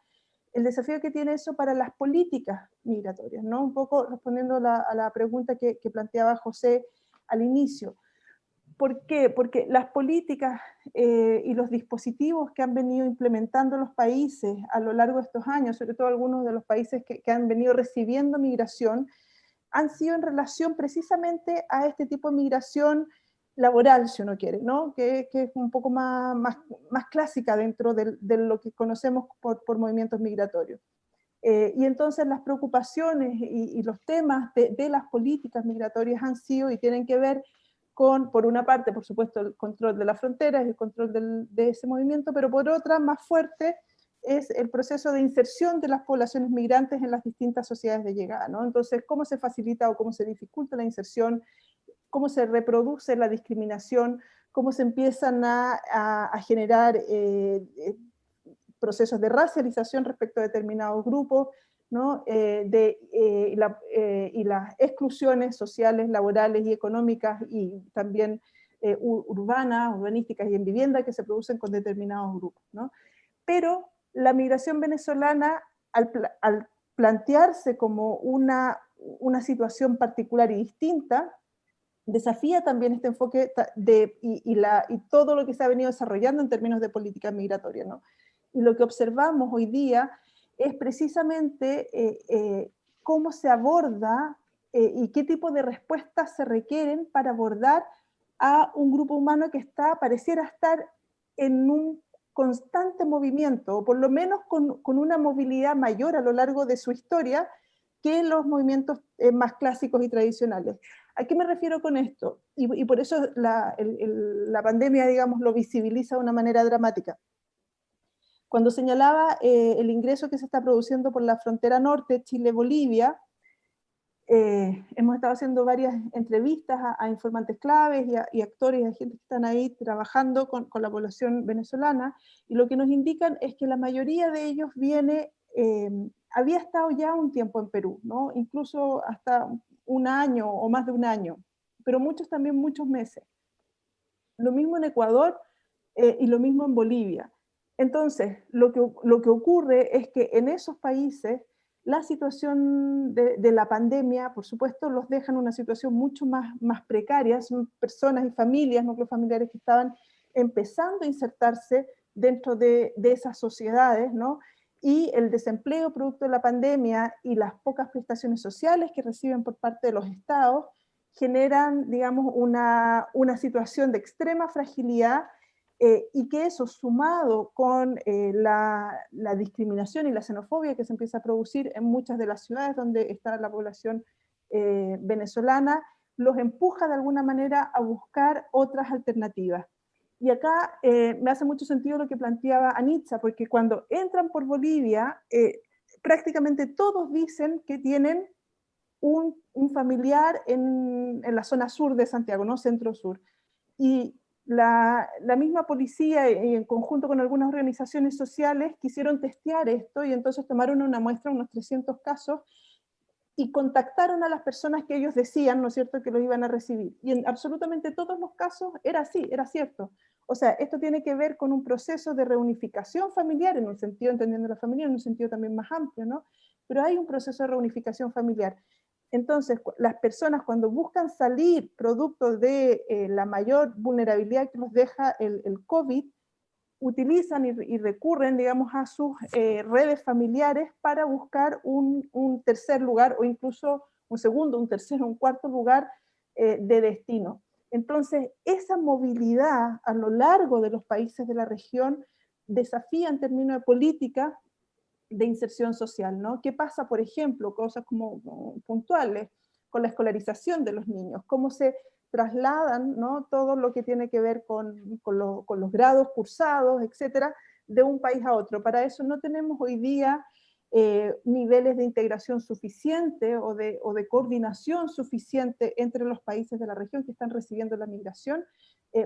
el desafío que tiene eso para las políticas migratorias, ¿no? Un poco respondiendo a la pregunta que planteaba José al inicio. ¿Por qué? Porque las políticas y los dispositivos que han venido implementando los países a lo largo de estos años, sobre todo algunos de los países que han venido recibiendo migración, han sido en relación precisamente a este tipo de migración laboral, si uno quiere, ¿no? Que es un poco más clásica dentro de lo que conocemos por movimientos migratorios. Y entonces las preocupaciones y los temas de las políticas migratorias han sido y tienen que ver con, por una parte, por supuesto, el control de las fronteras, el control de ese movimiento, pero por otra, más fuerte, es el proceso de inserción de las poblaciones migrantes en las distintas sociedades de llegada, ¿no? Entonces, ¿cómo se facilita o cómo se dificulta la inserción? ¿Cómo se reproduce la discriminación? ¿Cómo se empiezan a generar procesos de racialización respecto a determinados grupos, ¿no? Y las exclusiones sociales, laborales y económicas y también urbanas, urbanísticas y en vivienda que se producen con determinados grupos, ¿no? Pero la migración venezolana, al plantearse como una situación particular y distinta, desafía también este enfoque y todo lo que se ha venido desarrollando en términos de política migratoria, ¿no? Y lo que observamos hoy día es precisamente cómo se aborda y qué tipo de respuestas se requieren para abordar a un grupo humano que pareciera estar en un constante movimiento, o por lo menos con una movilidad mayor a lo largo de su historia que los movimientos más clásicos y tradicionales. ¿A qué me refiero con esto? Y por eso la pandemia, digamos, lo visibiliza de una manera dramática. Cuando señalaba el ingreso que se está produciendo por la frontera norte, Chile-Bolivia, hemos estado haciendo varias entrevistas a informantes claves y actores y a gente que están ahí trabajando con la población venezolana, y lo que nos indican es que la mayoría de ellos había estado ya un tiempo en Perú, ¿no? Incluso hasta un año o más de un año, pero muchos también muchos meses. Lo mismo en Ecuador y lo mismo en Bolivia. Entonces, lo que ocurre es que en esos países la situación de la pandemia, por supuesto, los deja en una situación mucho más precaria. Son personas y familias, núcleos familiares que estaban empezando a insertarse dentro de esas sociedades, ¿no? Y el desempleo producto de la pandemia y las pocas prestaciones sociales que reciben por parte de los estados generan, digamos, una situación de extrema fragilidad, y que eso, sumado con la discriminación y la xenofobia que se empieza a producir en muchas de las ciudades donde está la población venezolana, los empuja de alguna manera a buscar otras alternativas. Y acá me hace mucho sentido lo que planteaba Anitza, porque cuando entran por Bolivia, prácticamente todos dicen que tienen un familiar en la zona sur de Santiago, ¿no? Centro-sur. Y la misma policía, en conjunto con algunas organizaciones sociales, quisieron testear esto y entonces tomaron una muestra, unos 300 casos, y contactaron a las personas que ellos decían, ¿no es cierto?, que lo iban a recibir. Y en absolutamente todos los casos era así, era cierto. O sea, esto tiene que ver con un proceso de reunificación familiar, en un sentido entendiendo la familia, en un sentido también más amplio, ¿no? Pero hay un proceso de reunificación familiar. Entonces, las personas cuando buscan salir producto de la mayor vulnerabilidad que nos deja el COVID, utilizan y recurren, digamos, a sus redes familiares para buscar un tercer lugar o incluso un segundo, un tercero, un cuarto lugar de destino. Entonces, esa movilidad a lo largo de los países de la región desafía en términos de política de inserción social, ¿no? ¿Qué pasa, por ejemplo, cosas como puntuales, con la escolarización de los niños? ¿Cómo se trasladan, ¿no?, todo lo que tiene que ver con los grados cursados, etcétera, de un país a otro? Para eso no tenemos hoy día niveles de integración suficiente o de coordinación suficiente entre los países de la región que están recibiendo la migración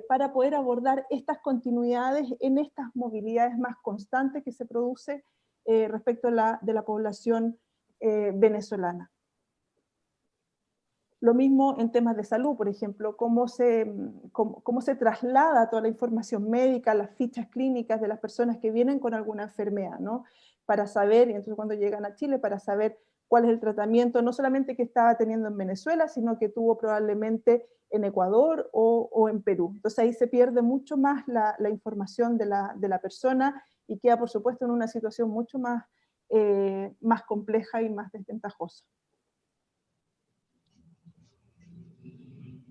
para poder abordar estas continuidades en estas movilidades más constantes que se produce respecto de la población venezolana. Lo mismo en temas de salud, por ejemplo, cómo se traslada toda la información médica, las fichas clínicas de las personas que vienen con alguna enfermedad, ¿no? Para saber, y entonces cuando llegan a Chile, para saber cuál es el tratamiento, no solamente que estaba teniendo en Venezuela, sino que tuvo probablemente en Ecuador o en Perú. Entonces ahí se pierde mucho más la información de la persona y queda, por supuesto, en una situación mucho más compleja y más desventajosa.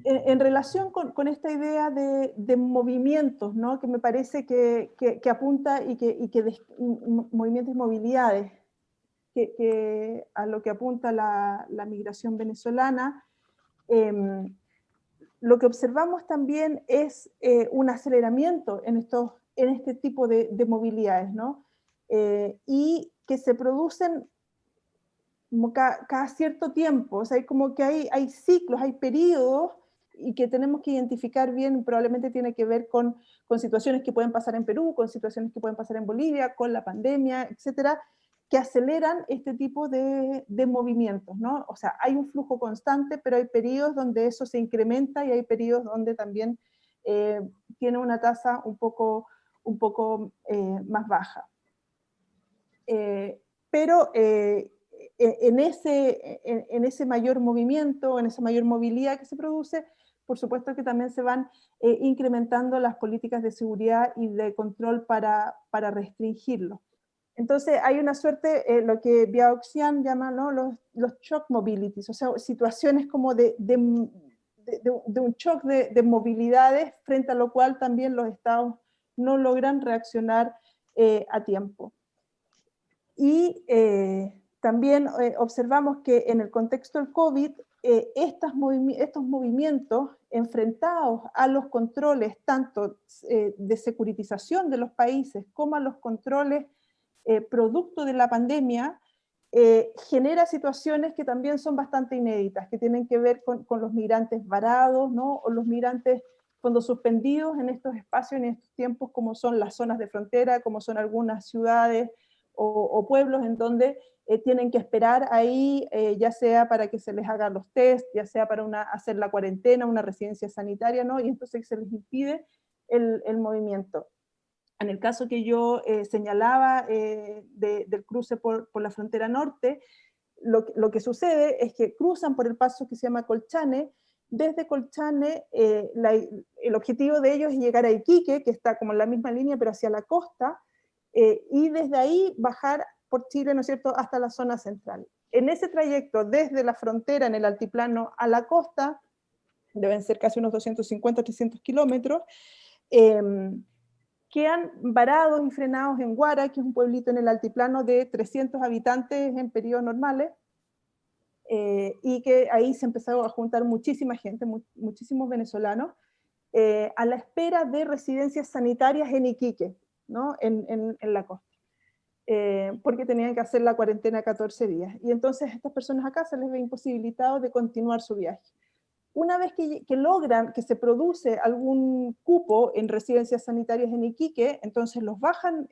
En relación con esta idea de movimientos, ¿no?, que me parece que apunta movimientos y movilidades, a lo que apunta la migración venezolana, lo que observamos también es un aceleramiento en este tipo de movilidades, ¿no? Y que se producen como cada cierto tiempo, o sea, como que hay ciclos, hay periodos, y que tenemos que identificar bien, probablemente tiene que ver con situaciones que pueden pasar en Perú, con situaciones que pueden pasar en Bolivia, con la pandemia, etcétera, que aceleran este tipo de movimientos, ¿no? O sea, hay un flujo constante, pero hay periodos donde eso se incrementa y hay periodos donde también tiene una tasa un poco más baja. Pero en ese mayor movimiento, en esa mayor movilidad que se produce, por supuesto que también se van incrementando las políticas de seguridad y de control para restringirlo. Entonces hay una suerte, lo que Biao-Xian llama, ¿no?, los shock mobilities, o sea, situaciones como de un shock de movilidades frente a lo cual también los estados no logran reaccionar a tiempo. Y también observamos que en el contexto del COVID, estos movimientos enfrentados a los controles tanto de securitización de los países como a los controles producto de la pandemia, genera situaciones que también son bastante inéditas, que tienen que ver con los migrantes varados, ¿no?, o los migrantes cuando suspendidos en estos espacios, en estos tiempos, como son las zonas de frontera, como son algunas ciudades o pueblos en donde tienen que esperar ahí, ya sea para que se les hagan los test, ya sea para hacer la cuarentena, una residencia sanitaria, ¿no? Y entonces se les impide el movimiento. En el caso que yo señalaba del cruce por la frontera norte, lo que sucede es que cruzan por el paso que se llama Colchane. Desde Colchane, el objetivo de ellos es llegar a Iquique, que está como en la misma línea, pero hacia la costa, y desde ahí bajar por Chile, ¿no es cierto?, hasta la zona central. En ese trayecto, desde la frontera en el altiplano a la costa, deben ser casi unos 250, 300 kilómetros, quedan varados y frenados en Guara, que es un pueblito en el altiplano de 300 habitantes en periodos normales, y que ahí se empezó a juntar muchísima gente, muchísimos venezolanos, a la espera de residencias sanitarias en Iquique, ¿no? en la costa. Porque tenían que hacer la cuarentena 14 días. Y entonces a estas personas acá se les ve imposibilitado de continuar su viaje. Una vez que logran que se produce algún cupo en residencias sanitarias en Iquique, entonces los bajan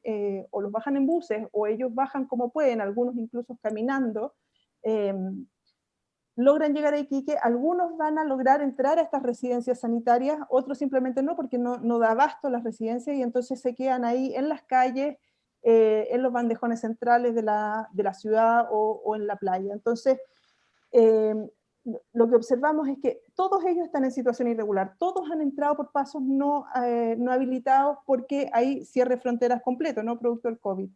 o los bajan en buses, o ellos bajan como pueden, algunos incluso caminando, logran llegar a Iquique. Algunos van a lograr entrar a estas residencias sanitarias, otros simplemente no, porque no da abasto las residencias, y entonces se quedan ahí en las calles, en los bandejones centrales de la ciudad o en la playa. Entonces, lo que observamos es que todos ellos están en situación irregular, todos han entrado por pasos no habilitados porque hay cierre de fronteras completo, ¿no? Producto del COVID.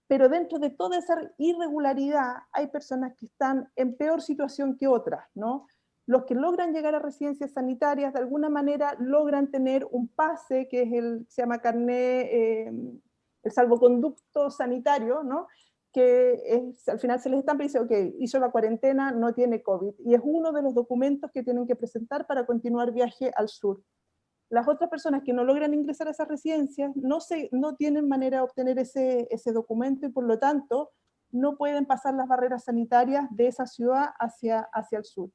Pero dentro de toda esa irregularidad hay personas que están en peor situación que otras, ¿no? Los que logran llegar a residencias sanitarias de alguna manera logran tener un pase, que es se llama carnet, el salvoconducto sanitario, ¿no? Que al final se les estampa y dice, ok, hizo la cuarentena, no tiene COVID, y es uno de los documentos que tienen que presentar para continuar viaje al sur. Las otras personas que no logran ingresar a esas residencias no tienen manera de obtener ese documento, y por lo tanto no pueden pasar las barreras sanitarias de esa ciudad hacia el sur.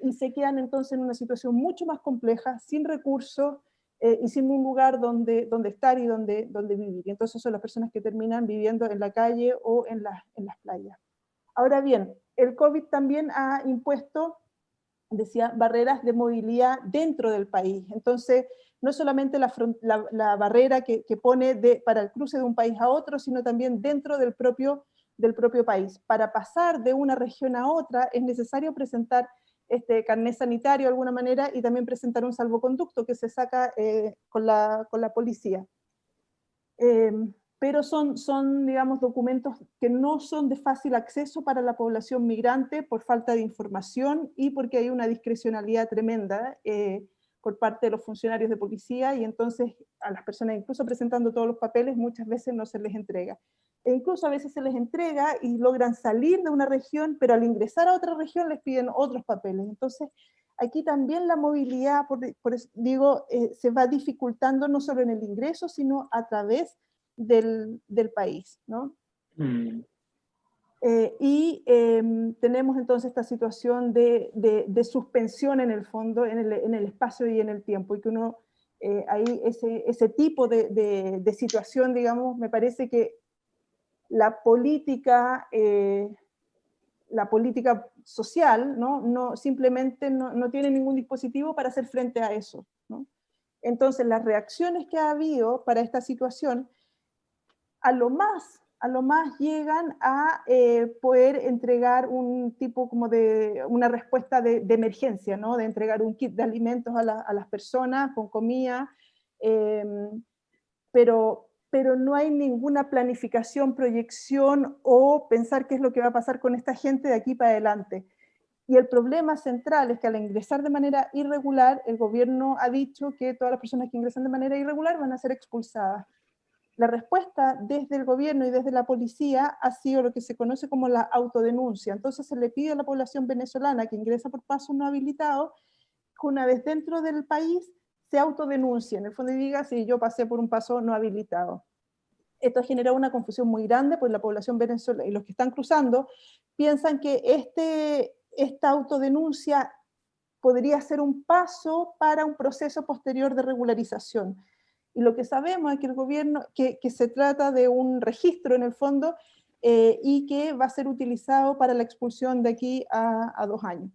Y se quedan entonces en una situación mucho más compleja, sin recursos, y sin un lugar donde estar y donde vivir. Y entonces son las personas que terminan viviendo en la calle o en las playas. Ahora bien, el COVID también ha impuesto, decía, barreras de movilidad dentro del país. Entonces, no solamente la barrera que pone para el cruce de un país a otro, sino también dentro del propio país. Para pasar de una región a otra es necesario presentar este carnet sanitario de alguna manera, y también presentar un salvoconducto que se saca con la policía. Pero son, digamos, documentos que no son de fácil acceso para la población migrante por falta de información y porque hay una discrecionalidad tremenda por parte de los funcionarios de policía, y entonces a las personas, incluso presentando todos los papeles, muchas veces no se les entrega. E incluso a veces se les entrega y logran salir de una región, pero al ingresar a otra región les piden otros papeles. Entonces, aquí también la movilidad, por eso digo, se va dificultando no solo en el ingreso, sino a través del país, ¿no? Tenemos entonces esta situación de suspensión en el fondo, en el espacio y en el tiempo, y que uno, ahí ese tipo de situación, digamos, me parece que la política social, ¿no? Simplemente no tiene ningún dispositivo para hacer frente a eso, ¿no? Entonces, las reacciones que ha habido para esta situación, a lo más llegan a poder entregar un tipo como de una respuesta de emergencia, ¿no? De entregar un kit de alimentos a las personas con comida, pero no hay ninguna planificación, proyección o pensar qué es lo que va a pasar con esta gente de aquí para adelante. Y el problema central es que al ingresar de manera irregular, el gobierno ha dicho que todas las personas que ingresan de manera irregular van a ser expulsadas. La respuesta desde el gobierno y desde la policía ha sido lo que se conoce como la autodenuncia. Entonces se le pide a la población venezolana que ingresa por pasos no habilitados, que una vez dentro del país se autodenuncie, en el fondo, y diga si yo pasé por un paso no habilitado. Esto ha generado una confusión muy grande, pues la población venezolana y los que están cruzando piensan que esta autodenuncia podría ser un paso para un proceso posterior de regularización. Y lo que sabemos es que el gobierno, que se trata de un registro en el fondo, y que va a ser utilizado para la expulsión de aquí a 2 años.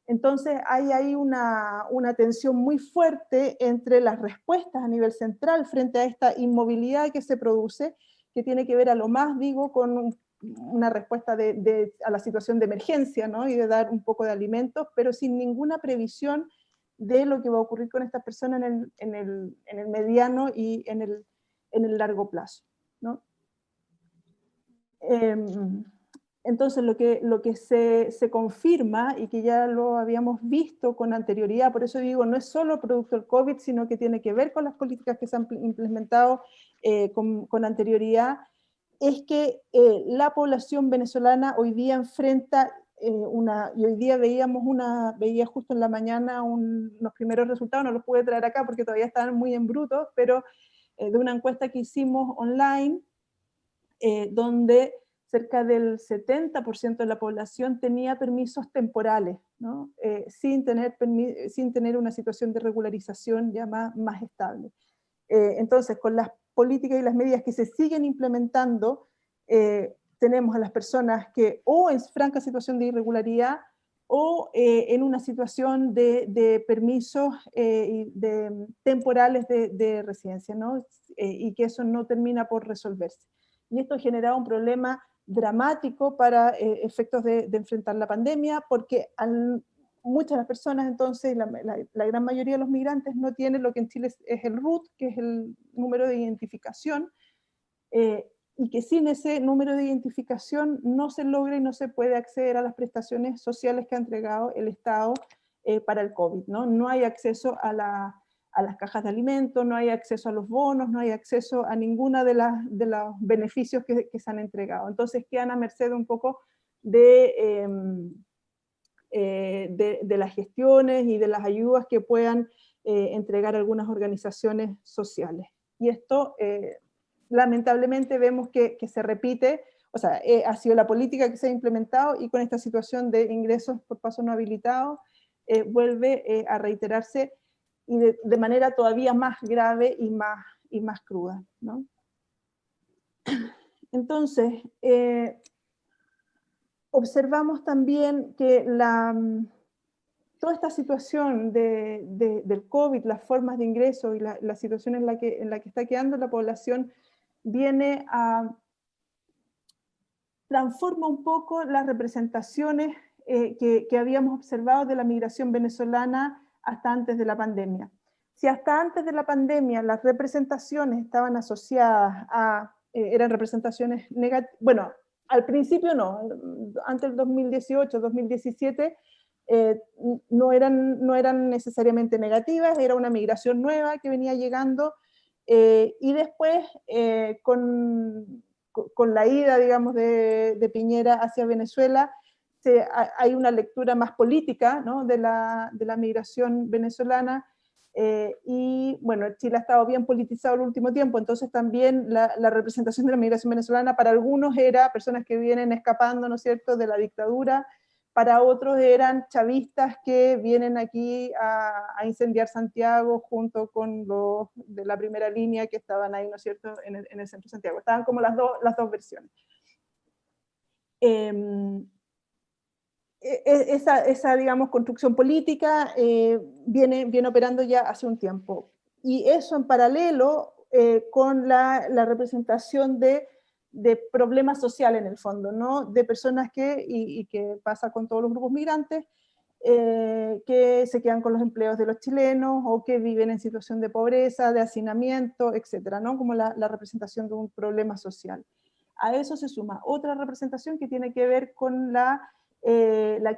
Entonces hay ahí una tensión muy fuerte entre las respuestas a nivel central frente a esta inmovilidad que se produce, que tiene que ver a lo más, digo, con una respuesta a la situación de emergencia, ¿no? Y de dar un poco de alimentos, pero sin ninguna previsión de lo que va a ocurrir con estas personas en el mediano y en el largo plazo, ¿no? Entonces lo que se confirma, y que ya lo habíamos visto con anterioridad, por eso digo, no es solo producto del COVID, sino que tiene que ver con las políticas que se han implementado con anterioridad, es que la población venezolana hoy día enfrenta y hoy día veía justo en la mañana unos primeros resultados, no los pude traer acá porque todavía estaban muy en bruto, pero de una encuesta que hicimos online, donde cerca del 70% de la población tenía permisos temporales, ¿no? sin tener una situación de regularización ya más estable. Entonces, con las políticas y las medidas que se siguen implementando, tenemos a las personas que o en franca situación de irregularidad o en una situación de permisos temporales de residencia, ¿no? Y que eso no termina por resolverse. Y esto ha generado un problema dramático para efectos de enfrentar la pandemia, porque muchas de las personas, entonces, la gran mayoría de los migrantes no tienen lo que en Chile es el RUT, que es el número de identificación, y que sin ese número de identificación no se logra y no se puede acceder a las prestaciones sociales que ha entregado el Estado para el COVID, ¿no? No hay acceso a las cajas de alimentos, no hay acceso a los bonos, no hay acceso a ninguna de los beneficios que se han entregado. Entonces quedan a merced un poco de las gestiones y de las ayudas que puedan entregar algunas organizaciones sociales. Y esto, lamentablemente, vemos que se repite, o sea, ha sido la política que se ha implementado, y con esta situación de ingresos por paso no habilitado, vuelve a reiterarse, y de manera todavía más grave y más cruda, ¿no? Entonces, observamos también que toda esta situación del COVID, las formas de ingreso y la situación en la que está quedando la población, viene a transforma un poco las representaciones que habíamos observado de la migración venezolana hasta antes de la pandemia. Si hasta antes de la pandemia las representaciones estaban asociadas eran representaciones negativas, bueno, al principio no, antes del 2018, 2017, no eran necesariamente negativas, era una migración nueva que venía llegando, y después con la ida, digamos, de Piñera hacia Venezuela, hay una lectura más política, ¿no? de la migración venezolana, y bueno, Chile ha estado bien politizado el último tiempo, entonces también la representación de la migración venezolana para algunos era personas que vienen escapando, ¿no es cierto?, de la dictadura, para otros eran chavistas que vienen aquí a incendiar Santiago junto con los de la primera línea que estaban ahí, ¿no es cierto?, en el centro de Santiago. Estaban como las dos versiones. Esa, digamos, construcción política viene operando ya hace un tiempo. Y eso en paralelo con la representación de problemas sociales en el fondo, ¿no? De personas y que pasa con todos los grupos migrantes, que se quedan con los empleos de los chilenos o que viven en situación de pobreza, de hacinamiento, etcétera, ¿no? Como la representación de un problema social. A eso se suma otra representación que tiene que ver con la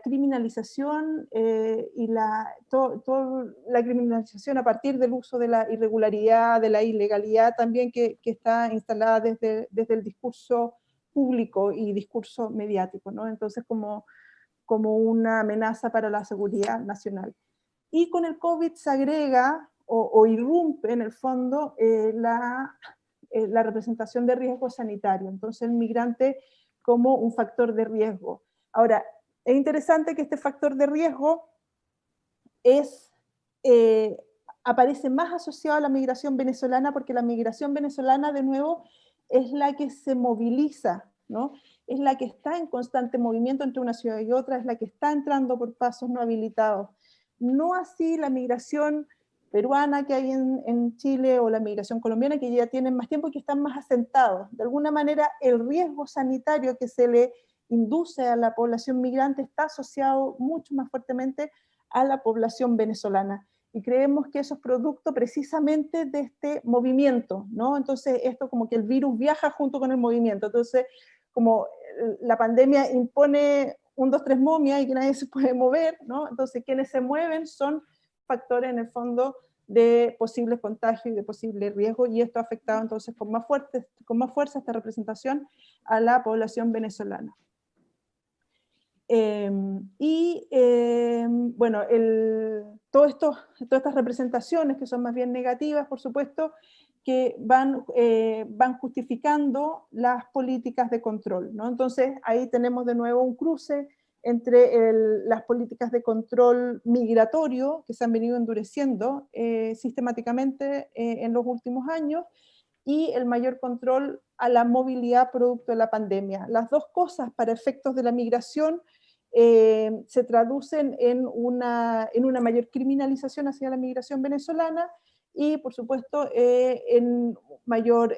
criminalización y la criminalización a partir del uso de la irregularidad, de la ilegalidad también que está instalada desde el discurso público y discurso mediático, ¿no? Entonces como una amenaza para la seguridad nacional. Y con el COVID se agrega o irrumpe en el fondo la representación de riesgo sanitario, entonces el migrante como un factor de riesgo. Ahora, es interesante que este factor de riesgo aparece más asociado a la migración venezolana, porque la migración venezolana, de nuevo, es la que se moviliza, ¿no? es la que está en constante movimiento entre una ciudad y otra, es la que está entrando por pasos no habilitados. No así la migración peruana que hay en Chile o la migración colombiana, que ya tienen más tiempo y que están más asentados. De alguna manera, el riesgo sanitario que se le induce a la población migrante está asociado mucho más fuertemente a la población venezolana. Y creemos que eso es producto precisamente de este movimiento, ¿no? Entonces, esto como que el virus viaja junto con el movimiento. Entonces, como la pandemia impone 1, 2, 3 momias y que nadie se puede mover, ¿no? Entonces, quienes se mueven son factores en el fondo de posibles contagios y de posible riesgo, y esto ha afectado entonces con más fuerza esta representación a la población venezolana. Bueno, todas estas representaciones que son más bien negativas, por supuesto, que van justificando las políticas de control, ¿no? Entonces ahí tenemos de nuevo un cruce entre las políticas de control migratorio que se han venido endureciendo sistemáticamente en los últimos años, y el mayor control a la movilidad producto de la pandemia. Las dos cosas, para efectos de la migración, se traducen en una mayor criminalización hacia la migración venezolana y, por supuesto, en mayor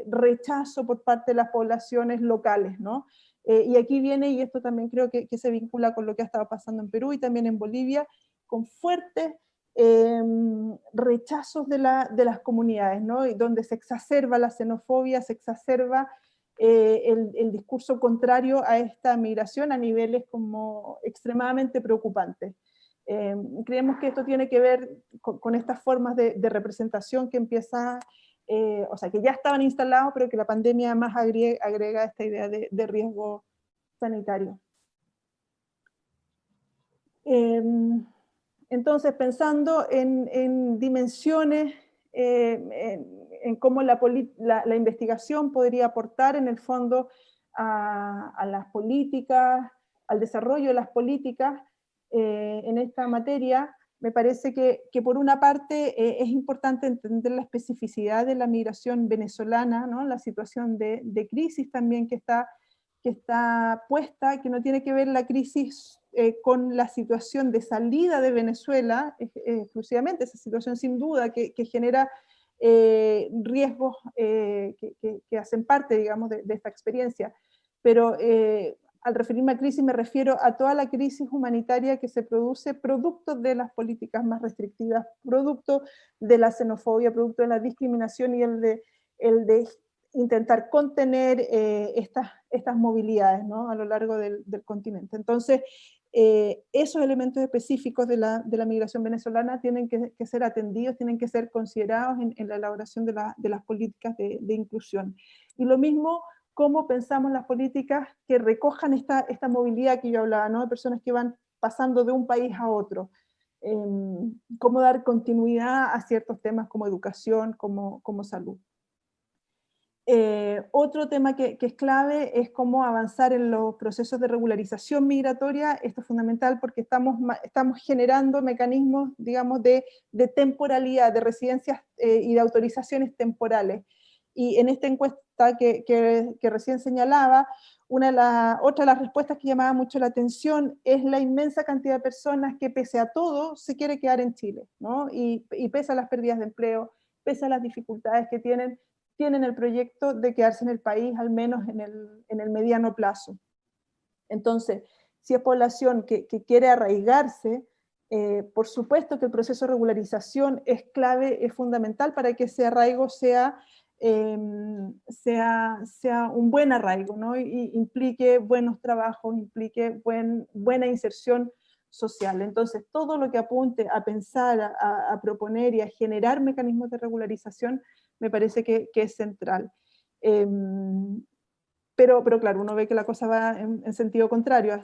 rechazo por parte de las poblaciones locales, ¿no? Y aquí viene, y esto también creo que se vincula con lo que ha estado pasando en Perú y también en Bolivia, con fuertes rechazos de las comunidades, ¿no? Y donde se exacerba la xenofobia, se exacerba el discurso contrario a esta migración a niveles como extremadamente preocupantes. Creemos que esto tiene que ver con estas formas de representación que empieza, o sea, que ya estaban instalados, pero que la pandemia más agrega esta idea de riesgo sanitario. Entonces, pensando en dimensiones, en cómo la investigación podría aportar en el fondo a las políticas, al desarrollo de las políticas en esta materia, me parece que por una parte es importante entender la especificidad de la migración venezolana, ¿no? La situación de crisis también que está puesta, que no tiene que ver la crisis con la situación de salida de Venezuela, exclusivamente, esa situación sin duda que genera riesgos que hacen parte, digamos, de esta experiencia. Pero al referirme a crisis me refiero a toda la crisis humanitaria que se produce producto de las políticas más restrictivas, producto de la xenofobia, producto de la discriminación y el de intentar contener estas movilidades, ¿no? A lo largo del continente. Entonces, esos elementos específicos de la migración venezolana tienen que ser atendidos, tienen que ser considerados en la elaboración de las políticas de inclusión. Y lo mismo, cómo pensamos las políticas que recojan esta movilidad que yo hablaba, ¿no? De personas que van pasando de un país a otro. Cómo dar continuidad a ciertos temas como educación, como salud. Otro tema que es clave es cómo avanzar en los procesos de regularización migratoria. Esto es fundamental porque estamos generando mecanismos, digamos, de temporalidad, de residencias y de autorizaciones temporales. Y en esta encuesta que recién señalaba, otra de las respuestas que llamaba mucho la atención es la inmensa cantidad de personas que pese a todo se quiere quedar en Chile, ¿no? Y pese a las pérdidas de empleo, pese a las dificultades que tienen el proyecto de quedarse en el país, al menos en el mediano plazo. Entonces, si es población que quiere arraigarse, por supuesto que el proceso de regularización es clave, es fundamental para que ese arraigo sea un buen arraigo, ¿no? Y implique buenos trabajos, implique buena inserción social. Entonces, todo lo que apunte a pensar, a proponer y a generar mecanismos de regularización me parece que es central. Pero claro, uno ve que la cosa va en sentido contrario.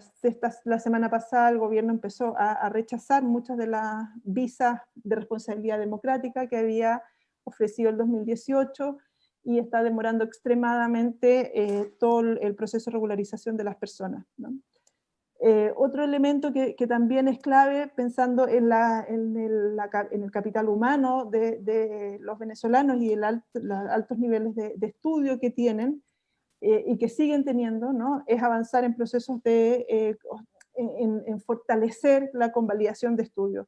La semana pasada el gobierno empezó a rechazar muchas de las visas de responsabilidad democrática que había ofrecido el 2018 y está demorando extremadamente todo el proceso de regularización de las personas, ¿no? Otro elemento que también es clave, pensando en el capital humano de los venezolanos y los altos niveles de estudio que tienen, y que siguen teniendo, ¿no? Es avanzar en procesos de en fortalecer la convalidación de estudios.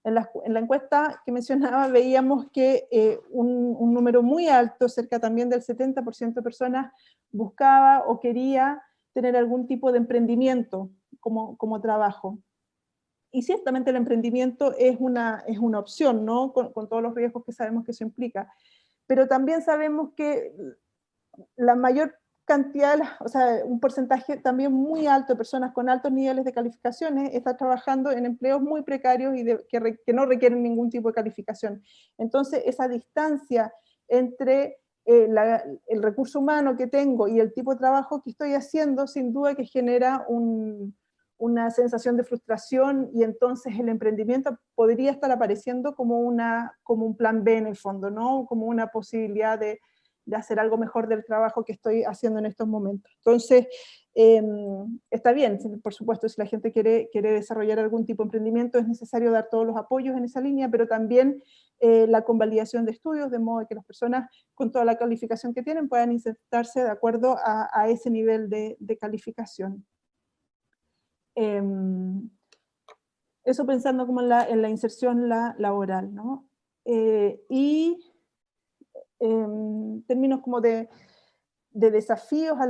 En la encuesta que mencionaba veíamos que un número muy alto, cerca también del 70% de personas, buscaba o quería tener algún tipo de emprendimiento como trabajo. Y ciertamente el emprendimiento es una opción, ¿no? Con todos los riesgos que sabemos que eso implica. Pero también sabemos que la mayor cantidad, o sea, un porcentaje también muy alto de personas con altos niveles de calificaciones está trabajando en empleos muy precarios y que no requieren ningún tipo de calificación. Entonces, esa distancia entre el recurso humano que tengo y el tipo de trabajo que estoy haciendo, sin duda que genera una sensación de frustración, y entonces el emprendimiento podría estar apareciendo como un plan B en el fondo, ¿no? Como una posibilidad de hacer algo mejor del trabajo que estoy haciendo en estos momentos. Entonces, está bien, por supuesto, si la gente quiere desarrollar algún tipo de emprendimiento, es necesario dar todos los apoyos en esa línea, pero también la convalidación de estudios, de modo que las personas con toda la calificación que tienen puedan insertarse de acuerdo a ese nivel de calificación. Eso pensando como en la inserción laboral, ¿no? Y términos como de desafíos a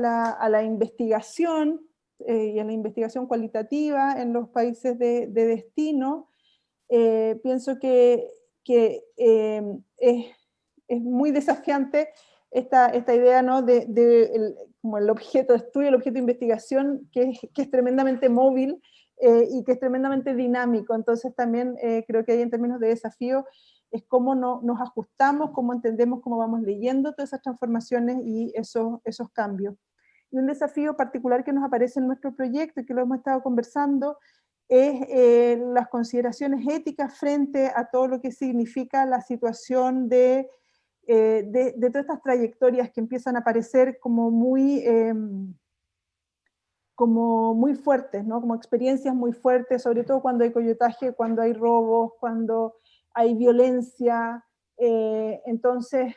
la investigación y a la investigación cualitativa en los países de destino, pienso que es muy desafiante esta idea, ¿no? como el objeto de estudio, el objeto de investigación, que es tremendamente móvil y que es tremendamente dinámico. Entonces también creo que hay en términos de desafío es cómo nos ajustamos, cómo entendemos, cómo vamos leyendo todas esas transformaciones y esos cambios. Y un desafío particular que nos aparece en nuestro proyecto y que lo hemos estado conversando es las consideraciones éticas frente a todo lo que significa la situación de todas estas trayectorias que empiezan a aparecer como muy fuertes, ¿no? Como experiencias muy fuertes, sobre todo cuando hay coyotaje, cuando hay robos, cuando hay violencia. Entonces,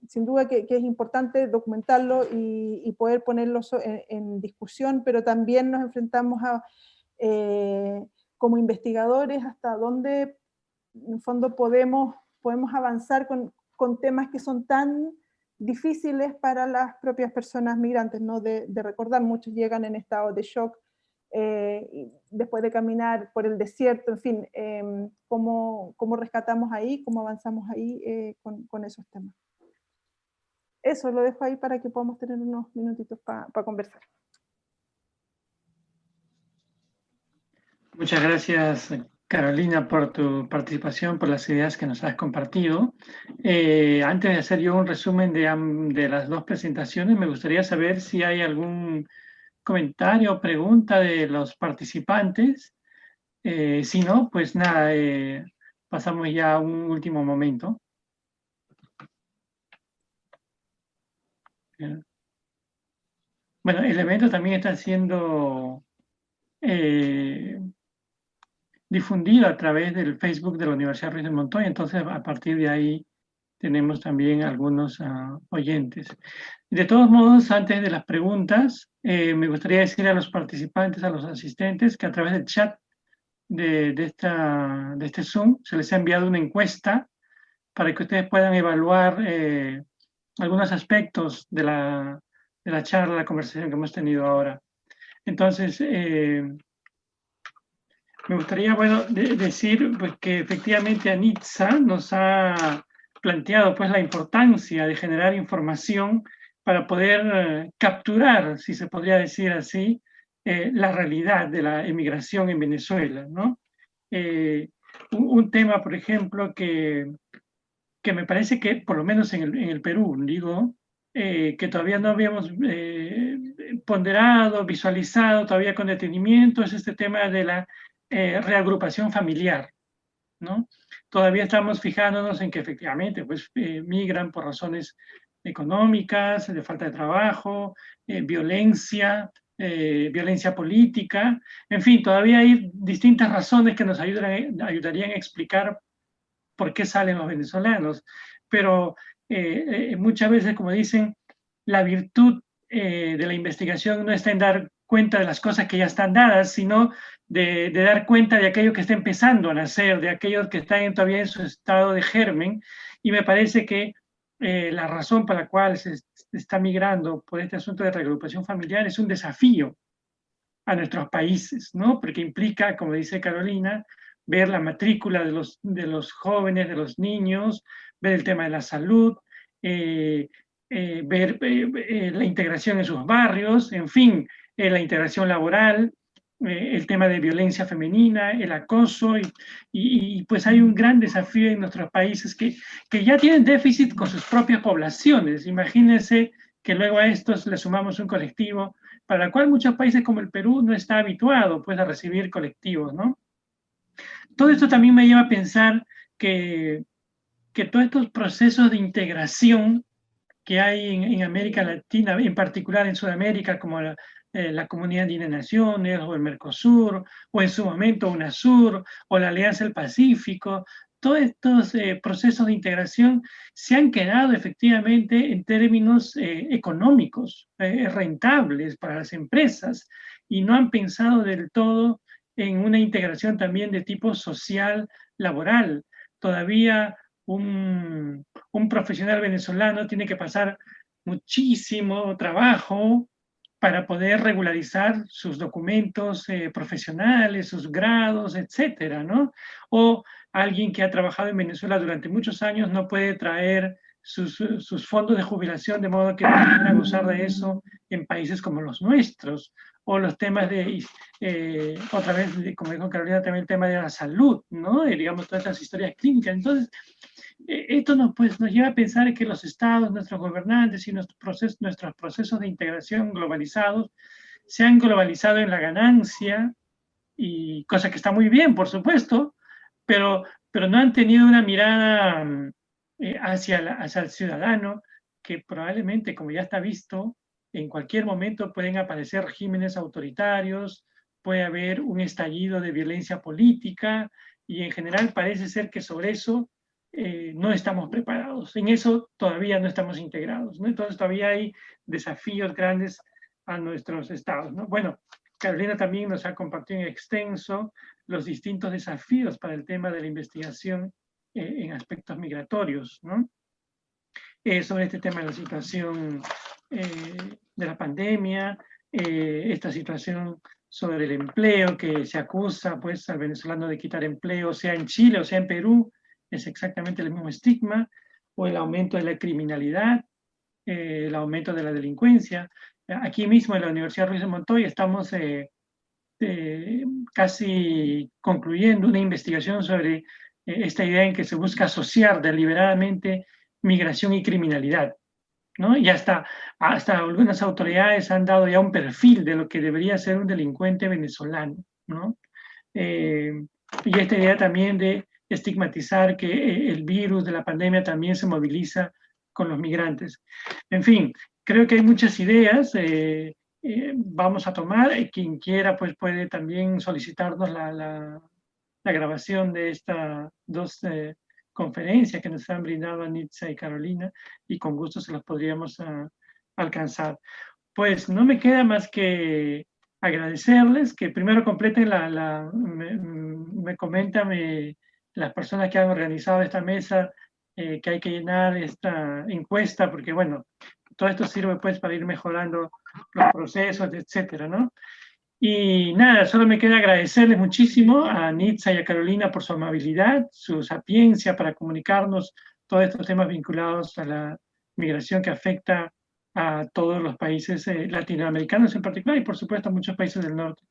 sin duda que es importante documentarlo y poder ponerlo en discusión, pero también nos enfrentamos a, como investigadores, hasta dónde en el fondo podemos avanzar con temas que son tan difíciles para las propias personas migrantes, ¿no? De recordar, muchos llegan en estado de shock después de caminar por el desierto, en fin, cómo rescatamos ahí, cómo avanzamos ahí con esos temas. Eso lo dejo ahí para que podamos tener unos minutitos para conversar. Muchas gracias, Carolina, por tu participación, por las ideas que nos has compartido. Antes de hacer yo un resumen de las dos presentaciones, me gustaría saber si hay algún comentario o pregunta de los participantes. Si no, pues nada, pasamos ya a un último momento. Bueno, el evento también está siendo difundido a través del Facebook de la Universidad Ruiz de Montoya, entonces a partir de ahí tenemos también algunos oyentes. De todos modos, antes de las preguntas, me gustaría decir a los participantes, a los asistentes, que a través del chat de este Zoom se les ha enviado una encuesta para que ustedes puedan evaluar algunos aspectos de la charla, la conversación que hemos tenido ahora. Entonces, me gustaría, bueno, decir pues, que efectivamente Anitza nos ha planteado pues, la importancia de generar información para poder capturar, si se podría decir así, la realidad de la emigración en Venezuela, ¿no? Un tema, por ejemplo, que me parece que, por lo menos en el Perú, digo, que todavía no habíamos ponderado, visualizado todavía con detenimiento, es este tema de la reagrupación familiar, ¿no? Todavía estamos fijándonos en que efectivamente pues, migran por razones económicas, de falta de trabajo, violencia, violencia política, en fin, todavía hay distintas razones que nos ayudarían a explicar por qué salen los venezolanos, pero muchas veces, como dicen, la virtud de la investigación no está en dar cuenta de las cosas que ya están dadas, sino de dar cuenta de aquello que está empezando a nacer, de aquellos que están todavía en su estado de germen, y me parece que la razón por la cual se está migrando por este asunto de reagrupación familiar es un desafío a nuestros países, ¿no? Porque implica, como dice Carolina, ver la matrícula de los jóvenes, de los niños, ver el tema de la salud, ver la integración en sus barrios, en fin, la integración laboral, el tema de violencia femenina, el acoso, y pues hay un gran desafío en nuestros países que ya tienen déficit con sus propias poblaciones. Imagínense que luego a estos le sumamos un colectivo para el cual muchos países como el Perú no está habituado pues, a recibir colectivos, ¿no? Todo esto también me lleva a pensar que todos estos procesos de integración que hay en América Latina, en particular en Sudamérica, como la Comunidad Andina de Naciones, o el Mercosur, o en su momento UNASUR, o la Alianza del Pacífico, todos estos procesos de integración se han quedado efectivamente en términos económicos, rentables para las empresas, y no han pensado del todo en una integración también de tipo social, laboral. Todavía un profesional venezolano tiene que pasar muchísimo trabajo para poder regularizar sus documentos profesionales, sus grados, etcétera, ¿no? O alguien que ha trabajado en Venezuela durante muchos años no puede traer sus fondos de jubilación de modo que pueda gozar de eso en países como los nuestros. O los temas de, otra vez, como dijo Carolina, también el tema de la salud, ¿no? Digamos, todas estas historias clínicas. Entonces, esto nos lleva a pensar que los estados, nuestros gobernantes y nuestros procesos de integración globalizados se han globalizado en la ganancia, y cosa que está muy bien, por supuesto, pero no han tenido una mirada hacia el ciudadano, que probablemente, como ya está visto, en cualquier momento pueden aparecer regímenes autoritarios, puede haber un estallido de violencia política, y en general parece ser que sobre eso no estamos preparados. En eso todavía no estamos integrados, ¿no? Entonces todavía hay desafíos grandes a nuestros estados, ¿no? Bueno, Carolina también nos ha compartido en extenso los distintos desafíos para el tema de la investigación en aspectos migratorios, ¿no? Sobre este tema de la situación de la pandemia, esta situación sobre el empleo, que se acusa pues al venezolano de quitar empleo, sea en Chile o sea en Perú, es exactamente el mismo estigma, o el aumento de la criminalidad, el aumento de la delincuencia. Aquí mismo en la Universidad Ruiz de Montoya estamos casi concluyendo una investigación sobre esta idea en que se busca asociar deliberadamente migración y criminalidad, ¿no? Y hasta algunas autoridades han dado ya un perfil de lo que debería ser un delincuente venezolano, ¿no? Y esta idea también de estigmatizar que el virus de la pandemia también se moviliza con los migrantes. En fin, creo que hay muchas ideas. Vamos a tomar. Quien quiera pues puede también solicitarnos la grabación de estas dos conferencias que nos han brindado Anitza y Carolina, y con gusto se las podríamos alcanzar. Pues no me queda más que agradecerles, que primero completen me comentan las personas que han organizado esta mesa, que hay que llenar esta encuesta, porque bueno, todo esto sirve pues para ir mejorando los procesos, etcétera, ¿no? Y nada, solo me queda agradecerles muchísimo a Nitza y a Carolina por su amabilidad, su sapiencia para comunicarnos todos estos temas vinculados a la migración que afecta a todos los países latinoamericanos en particular, y por supuesto a muchos países del norte.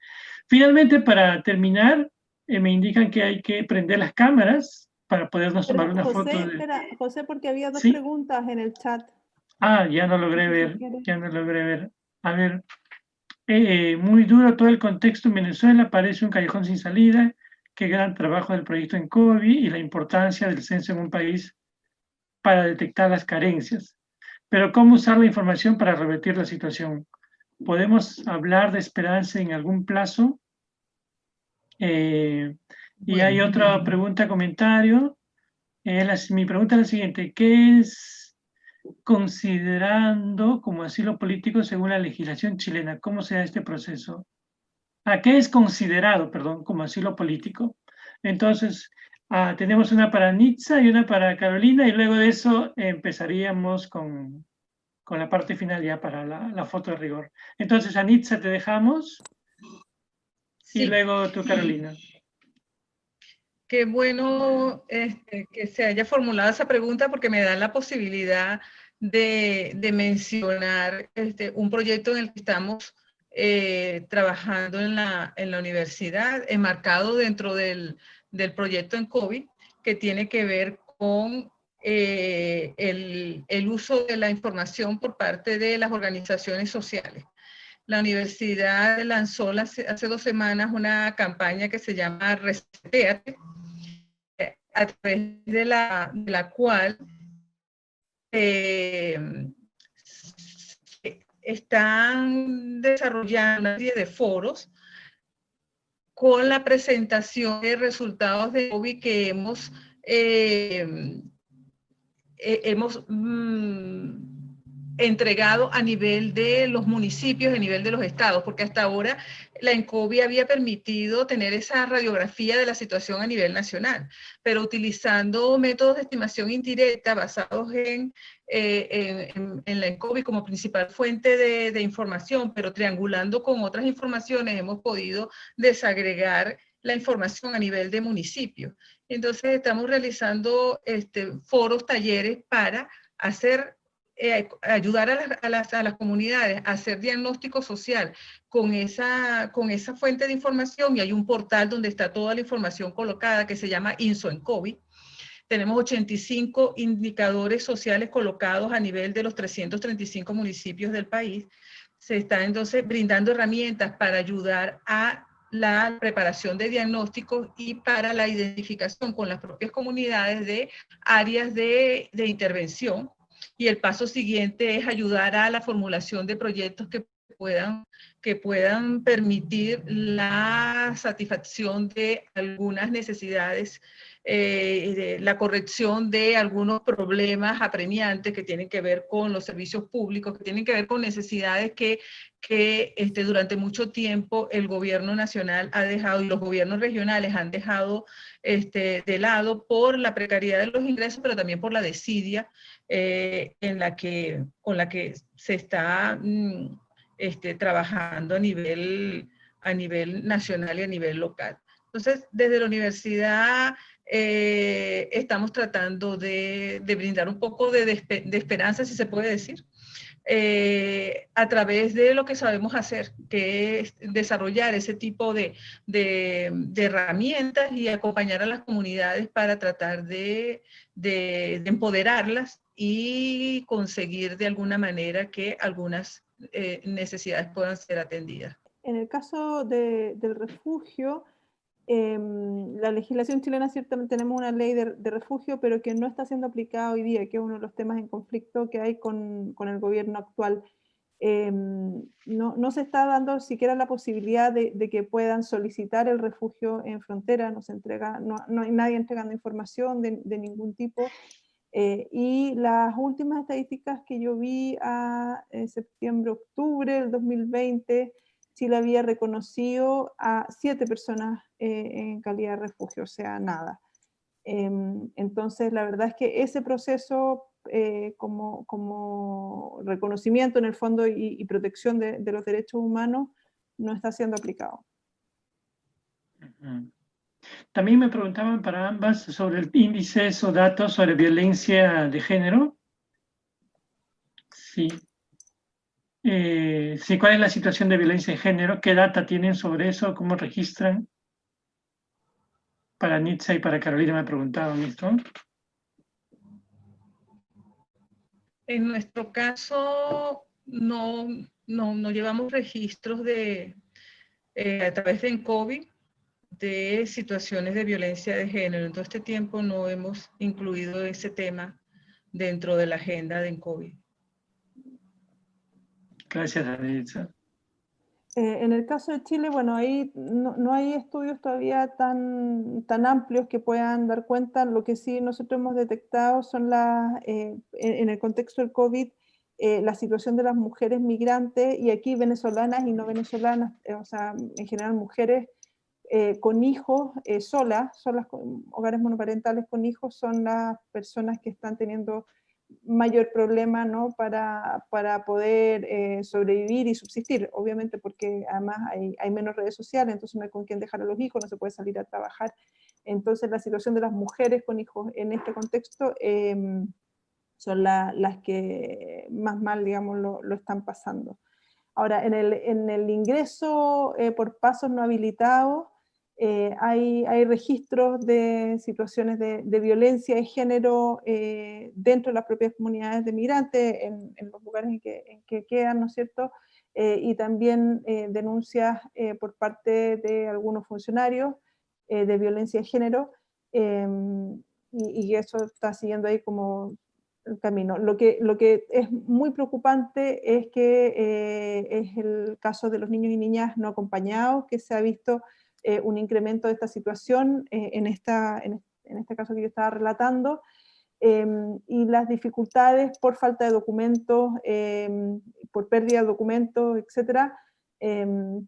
Finalmente, para terminar, me indican que hay que prender las cámaras para podernos tomar una foto. Espera, José, porque había dos ¿Sí? preguntas en el chat. Ya no logré ver, ya no logré ver. A ver, muy duro todo el contexto en Venezuela, parece un callejón sin salida. Qué gran trabajo del proyecto en COVID y la importancia del censo en un país para detectar las carencias. Pero ¿cómo usar la información para revertir la situación? ¿Podemos hablar de esperanza en algún plazo? Y hay otra pregunta, comentario. Mi pregunta es la siguiente: ¿qué es considerando como asilo político según la legislación chilena. ¿Cómo se da este proceso? ¿A qué es considerado, perdón, como asilo político? Entonces, tenemos una para Nitza y una para Carolina, y luego de eso empezaríamos con la parte final ya para la foto de rigor. Entonces, a Nitza te dejamos, y Sí. luego tú, Carolina. Qué bueno que se haya formulado esa pregunta porque me da la posibilidad de mencionar un proyecto en el que estamos trabajando en la universidad, enmarcado dentro del proyecto en COVID, que tiene que ver con el uso de la información por parte de las organizaciones sociales. La universidad lanzó hace 2 semanas una campaña que se llama Reseteate, a través de la cual están desarrollando una serie de foros con la presentación de resultados de COVID que hemos entregado a nivel de los municipios, a nivel de los estados, porque hasta ahora la ENCOVI había permitido tener esa radiografía de la situación a nivel nacional, pero utilizando métodos de estimación indirecta basados en la ENCOVI como principal fuente de información, pero triangulando con otras informaciones, hemos podido desagregar la información a nivel de municipio. Entonces estamos realizando foros, talleres para ayudar a las comunidades a hacer diagnóstico social con esa fuente de información, y hay un portal donde está toda la información colocada que se llama INSOENCOVI. Tenemos 85 indicadores sociales colocados a nivel de los 335 municipios del país. Se están entonces brindando herramientas para ayudar a la preparación de diagnósticos y para la identificación con las propias comunidades de áreas de intervención. Y el paso siguiente es ayudar a la formulación de proyectos que puedan permitir la satisfacción de algunas necesidades, la corrección de algunos problemas apremiantes que tienen que ver con los servicios públicos, que tienen que ver con necesidades que durante mucho tiempo el gobierno nacional ha dejado y los gobiernos regionales han dejado de lado por la precariedad de los ingresos, pero también por la desidia con la que se está trabajando a nivel nacional y a nivel local. Entonces, desde la universidad estamos tratando de brindar un poco de esperanza, si se puede decir, a través de lo que sabemos hacer, que es desarrollar ese tipo de herramientas y acompañar a las comunidades para tratar de empoderarlas y conseguir de alguna manera que algunas necesidades puedan ser atendidas. En el caso del refugio, la legislación chilena, ciertamente tenemos una ley de refugio, pero que no está siendo aplicada hoy día, que es uno de los temas en conflicto que hay con el gobierno actual. No se está dando siquiera la posibilidad de que puedan solicitar el refugio en frontera, no hay nadie entregando información de ningún tipo. Y las últimas estadísticas que yo vi a septiembre-octubre del 2020, Chile había reconocido a 7 personas en calidad de refugio, o sea, nada. Entonces, la verdad es que ese proceso como reconocimiento en el fondo y protección de los derechos humanos no está siendo aplicado. También me preguntaban para ambas sobre el índice o datos sobre violencia de género. Sí. Sí, ¿cuál es la situación de violencia de género? ¿Qué data tienen sobre eso? ¿Cómo registran? Para Nitza y para Carolina me preguntaban esto. En nuestro caso, no llevamos registros a través de ENCOVI de situaciones de violencia de género. En todo este tiempo no hemos incluido ese tema dentro de la agenda de ENCOVI. Gracias, Nitza. En el caso de Chile, bueno, ahí no hay estudios todavía tan amplios que puedan dar cuenta. Lo que sí nosotros hemos detectado son en el contexto del COVID, la situación de las mujeres migrantes, y aquí venezolanas y no venezolanas, o sea, en general mujeres con hijos, solas con hogares monoparentales con hijos, son las personas que están teniendo mayor problema, ¿no? para poder sobrevivir y subsistir, obviamente porque además hay menos redes sociales, entonces no hay con quién dejar a los hijos, no se puede salir a trabajar. Entonces la situación de las mujeres con hijos en este contexto son las que más mal, digamos, lo están pasando. Ahora, en el ingreso por pasos no habilitados, hay registros de situaciones de violencia de género dentro de las propias comunidades de migrantes, en los lugares en que quedan, ¿no es cierto? Y también denuncias por parte de algunos funcionarios de violencia de género, y eso está siguiendo ahí como el camino. Lo que es muy preocupante es que es el caso de los niños y niñas no acompañados, que se ha visto un incremento de esta situación en este caso que yo estaba relatando, y las dificultades por falta de documentos, por pérdida de documentos, etcétera,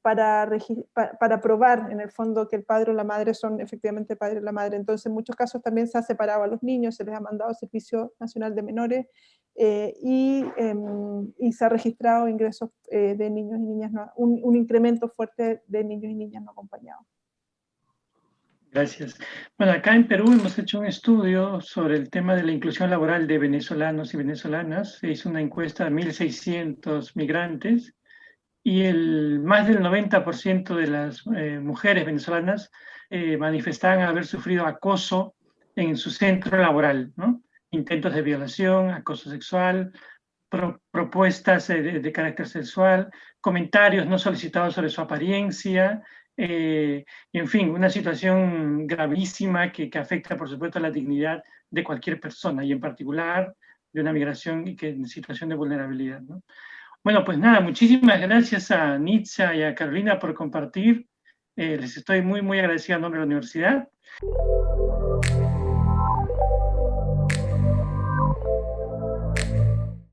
para probar en el fondo que el padre o la madre son efectivamente el padre o la madre. Entonces en muchos casos también se ha separado a los niños, se les ha mandado al Servicio Nacional de Menores, y se ha registrado ingresos de niños y niñas, un incremento fuerte de niños y niñas no acompañados. Gracias. Bueno, acá en Perú hemos hecho un estudio sobre el tema de la inclusión laboral de venezolanos y venezolanas. Se hizo una encuesta a 1.600 migrantes y más del 90% de las mujeres venezolanas manifestaban haber sufrido acoso en su centro laboral, ¿no? Intentos de violación, acoso sexual, propuestas de carácter sexual, comentarios no solicitados sobre su apariencia, y en fin, una situación gravísima que afecta, por supuesto, la dignidad de cualquier persona, y en particular de una migración en situación de vulnerabilidad, ¿no? Bueno, pues nada, muchísimas gracias a Nitza y a Carolina por compartir. Les estoy muy agradecido en nombre de la universidad.